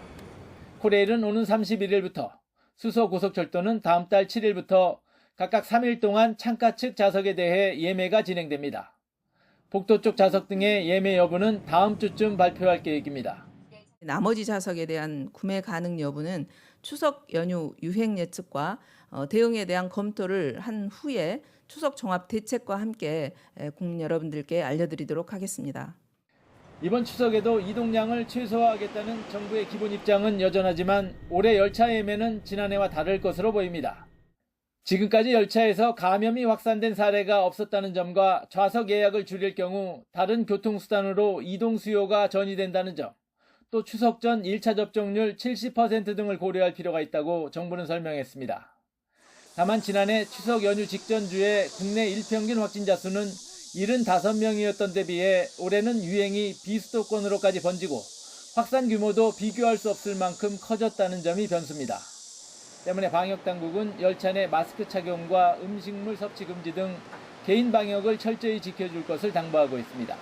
코레일은 오는 31일부터, 수서고속철도는 다음 달 7일부터 각각 3일 동안 창가 측 좌석에 대해 예매가 진행됩니다. 복도 쪽 좌석 등의 예매 여부는 다음 주쯤 발표할 계획입니다. 나머지 좌석에 대한 구매 가능 여부는 추석 연휴 유행 예측과 대응에 대한 검토를 한 후에 추석 종합 대책과 함께 국민 여러분들께 알려드리도록 하겠습니다. 이번 추석에도 이동량을 최소화하겠다는 정부의 기본 입장은 여전하지만 올해 열차 예매는 지난해와 다를 것으로 보입니다. 지금까지 열차에서 감염이 확산된 사례가 없었다는 점과 좌석 예약을 줄일 경우 다른 교통수단으로 이동 수요가 전이된다는 점, 또 추석 전 1차 접종률 70% 등을 고려할 필요가 있다고 정부는 설명했습니다. 다만 지난해 추석 연휴 직전 주에 국내 일평균 확진자 수는 75명이었던 데 비해 올해는 유행이 비수도권으로까지 번지고 확산 규모도 비교할 수 없을 만큼 커졌다는 점이 변수입니다. 때문에 방역당국은 열차 내 마스크 착용과 음식물 섭취 금지 등 개인 방역을 철저히 지켜줄 것을 당부하고 있습니다.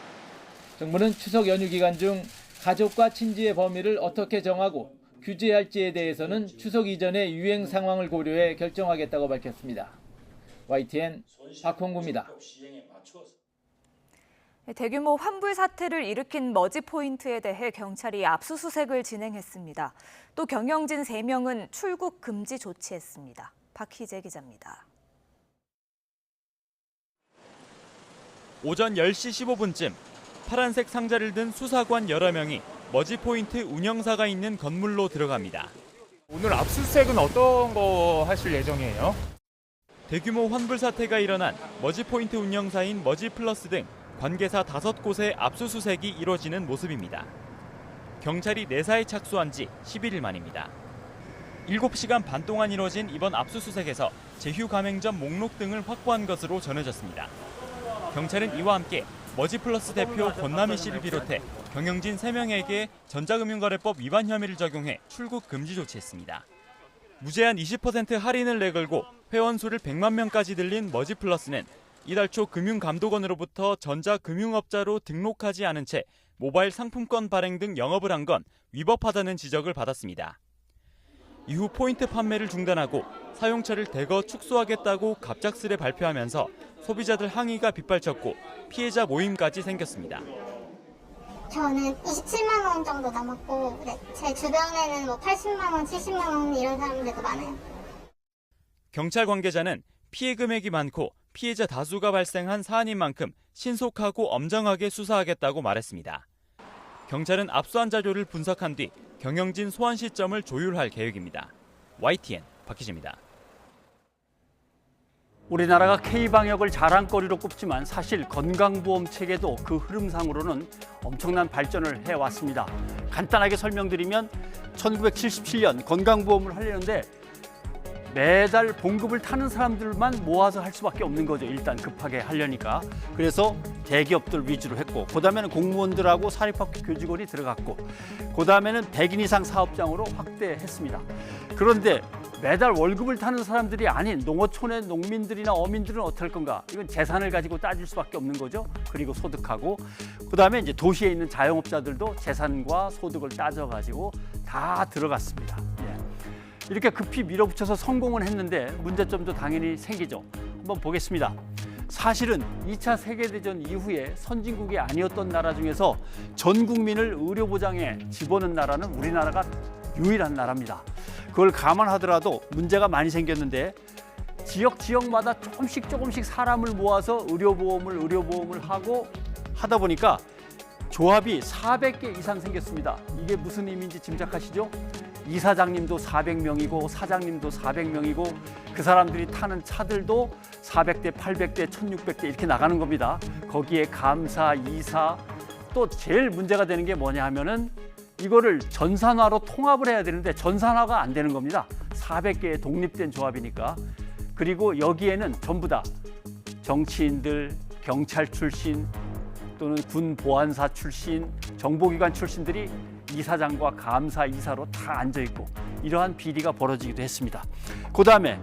정부는 추석 연휴 기간 중 가족과 친지의 범위를 어떻게 정하고 규제할지에 대해서는 추석 이전의 유행 상황을 고려해 결정하겠다고 밝혔습니다. YTN 박홍구입니다. 대규모 환불 사태를 일으킨 머지 포인트에 대해 경찰이 압수수색을 진행했습니다. 또 경영진 3명은 출국 금지 조치했습니다. 박희재 기자입니다. 오전 10시 15분쯤 파란색 상자를 든 수사관 여러 명이 머지 포인트 운영사가 있는 건물로 들어갑니다. 오늘 압수수색은 어떤 거 하실 예정이에요? 대규모 환불 사태가 일어난 머지 포인트 운영사인 머지플러스 등 관계사 5곳의 압수수색이 이뤄지는 모습입니다. 경찰이 내사에 착수한 지 11일 만입니다. 7시간 반 동안 이뤄진 이번 압수수색에서 제휴 가맹점 목록 등을 확보한 것으로 전해졌습니다. 경찰은 이와 함께 머지플러스 대표 권남희 씨를 비롯해 경영진 3명에게 전자금융거래법 위반 혐의를 적용해 출국 금지 조치했습니다. 무제한 20% 할인을 내걸고 회원 수를 100만 명까지 늘린 머지플러스는 이달 초 금융감독원으로부터 전자금융업자로 등록하지 않은 채 모바일 상품권 발행 등 영업을 한 건 위법하다는 지적을 받았습니다. 이후 포인트 판매를 중단하고 사용처를 대거 축소하겠다고 갑작스레 발표하면서 소비자들 항의가 빗발쳤고 피해자 모임까지 생겼습니다. 저는 27만 원 정도 남았고 제 주변에는 뭐 80만 원, 70만 원 이런 사람들도 많아요. 경찰 관계자는 피해 금액이 많고 피해자 다수가 발생한 사안인 만큼 신속하고 엄정하게 수사하겠다고 말했습니다. 경찰은 압수한 자료를 분석한 뒤 경영진 소환 시점을 조율할 계획입니다. YTN 박희진입니다. 우리나라가 K방역을 자랑거리로 꼽지만 사실 건강보험 체계도 그 흐름상으로는 엄청난 발전을 해왔습니다. 간단하게 설명드리면 1977년 건강보험을 하려는데 매달 봉급을 타는 사람들만 모아서 할 수밖에 없는 거죠. 일단 급하게 하려니까. 그래서 대기업들 위주로 했고 그다음에는 공무원들하고 사립학교 교직원이 들어갔고 그다음에는 100인 이상 사업장으로 확대했습니다. 그런데 매달 월급을 타는 사람들이 아닌 농어촌의 농민들이나 어민들은 어떻게 할 건가? 이건 재산을 가지고 따질 수밖에 없는 거죠. 그리고 소득하고 그다음에 이제 도시에 있는 자영업자들도 재산과 소득을 따져가지고 다 들어갔습니다. 이렇게 급히 밀어붙여서 성공은 했는데 문제점도 당연히 생기죠. 한번 보겠습니다. 사실은 2차 세계대전 이후에 선진국이 아니었던 나라 중에서 전 국민을 의료보장에 집어넣은 나라는 우리나라가 유일한 나라입니다. 그걸 감안하더라도 문제가 많이 생겼는데 지역마다 조금씩 사람을 모아서 의료보험을 하고 하다 보니까 조합이 400개 이상 생겼습니다. 이게 무슨 의미인지 짐작하시죠? 이사장님도 400명이고 사장님도 400명이고 그 사람들이 타는 차들도 400대, 800대, 1600대 이렇게 나가는 겁니다. 거기에 감사, 이사, 또 제일 문제가 되는 게 뭐냐 하면은 이거를 전산화로 통합을 해야 되는데 전산화가 안 되는 겁니다. 400개의 독립된 조합이니까. 그리고 여기에는 전부 다 정치인들, 경찰 출신 또는 군 보안사 출신, 정보기관 출신들이 이사장과 감사, 이사로 다 앉아있고 이러한 비리가 벌어지기도 했습니다. 그다음에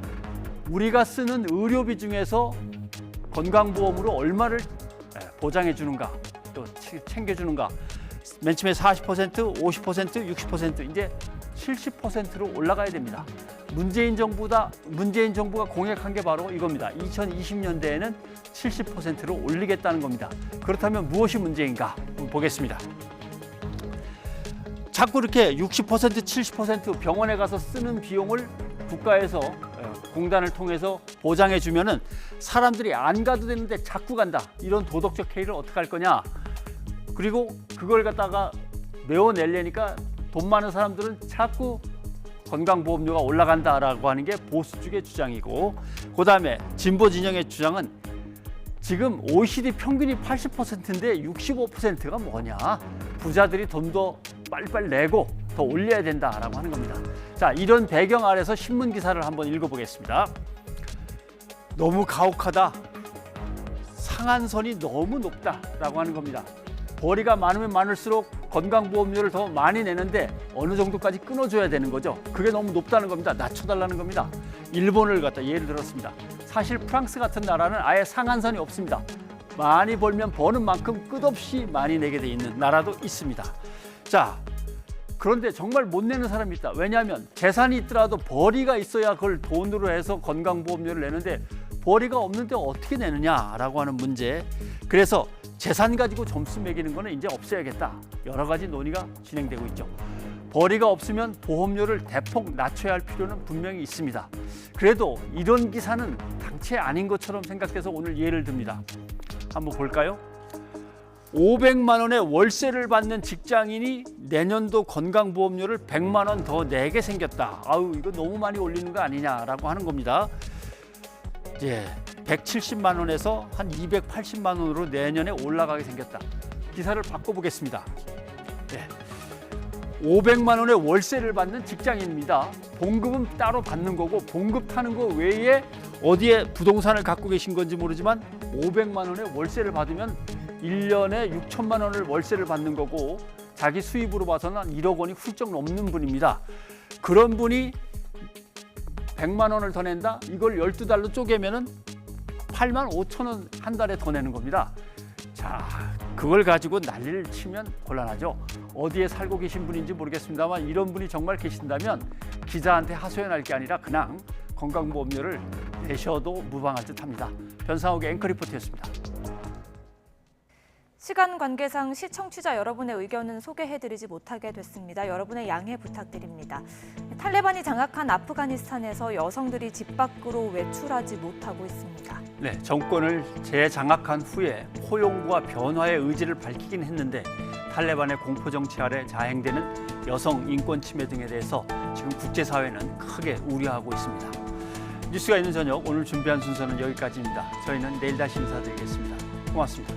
우리가 쓰는 의료비 중에서 건강보험으로 얼마를 보장해 주는가 또 챙겨주는가 맨 처음에 40%, 50%, 60% 이제 70%로 올라가야 됩니다. 문재인 정부가 공약한 게 바로 이겁니다. 2020년대에는 70%로 올리겠다는 겁니다. 그렇다면 무엇이 문제인가 보겠습니다. 자꾸 이렇게 60%, 70% 병원에 가서 쓰는 비용을 국가에서 공단을 통해서 보장해 주면은 사람들이 안 가도 되는데 자꾸 간다. 이런 도덕적 해이를 어떻게 할 거냐. 그리고 그걸 갖다가 메워내려니까 돈 많은 사람들은 자꾸 건강보험료가 올라간다라고 하는 게 보수 쪽의 주장이고 그다음에 진보 진영의 주장은 지금 OECD 평균이 80%인데 65%가 뭐냐. 부자들이 돈 더 빨리빨리 내고 더 올려야 된다라고 하는 겁니다. 자, 이런 배경 아래서 신문 기사를 한번 읽어보겠습니다. 너무 가혹하다. 상한선이 너무 높다라고 하는 겁니다. 벌이가 많으면 많을수록 건강보험료를 더 많이 내는데 어느 정도까지 끊어줘야 되는 거죠. 그게 너무 높다는 겁니다. 낮춰달라는 겁니다. 일본을 갖다 예를 들었습니다. 사실 프랑스 같은 나라는 아예 상한선이 없습니다. 많이 벌면 버는 만큼 끝없이 많이 내게 돼 있는 나라도 있습니다. 자, 그런데 정말 못 내는 사람이 있다. 왜냐하면 재산이 있더라도 벌이가 있어야 그걸 돈으로 해서 건강보험료를 내는데 벌이가 없는데 어떻게 내느냐라고 하는 문제. 그래서 재산 가지고 점수 매기는 거는 이제 없애야겠다. 여러 가지 논의가 진행되고 있죠. 벌이가 없으면 보험료를 대폭 낮춰야 할 필요는 분명히 있습니다. 그래도 이런 기사는 당최 아닌 것처럼 생각돼서 오늘 예를 듭니다. 한번 볼까요? 500만 원의 월세를 받는 직장인이 내년도 건강보험료를 100만 원 더 내게 생겼다. 아우, 이거 너무 많이 올리는 거 아니냐라고 하는 겁니다. 예, 170만 원에서 한 280만 원으로 내년에 올라가게 생겼다. 기사를 바꿔보겠습니다. 예. 500만 원의 월세를 받는 직장인입니다. 봉급은 따로 받는 거고 봉급 타는 거 외에 어디에 부동산을 갖고 계신 건지 모르지만 500만 원의 월세를 받으면 1년에 6천만 원을 월세를 받는 거고 자기 수입으로 봐서는 1억 원이 훌쩍 넘는 분입니다. 그런 분이 100만 원을 더 낸다? 이걸 12달로 쪼개면은 8만 5천 원 한 달에 더 내는 겁니다. 자, 그걸 가지고 난리를 치면 곤란하죠. 어디에 살고 계신 분인지 모르겠습니다만 이런 분이 정말 계신다면 기자한테 하소연할 게 아니라 그냥 건강보험료를 내셔도 무방할 듯합니다. 변상욱의 앵커 리포트였습니다. 시간 관계상 시청취자 여러분의 의견은 소개해드리지 못하게 됐습니다. 여러분의 양해 부탁드립니다. 탈레반이 장악한 아프가니스탄에서 여성들이 집 밖으로 외출하지 못하고 있습니다. 네, 정권을 재장악한 후에 포용과 변화의 의지를 밝히긴 했는데 탈레반의 공포 정치 아래 자행되는 여성 인권 침해 등에 대해서 지금 국제사회는 크게 우려하고 있습니다. 뉴스가 있는 저녁 오늘 준비한 순서는 여기까지입니다. 저희는 내일 다시 인사드리겠습니다. 고맙습니다.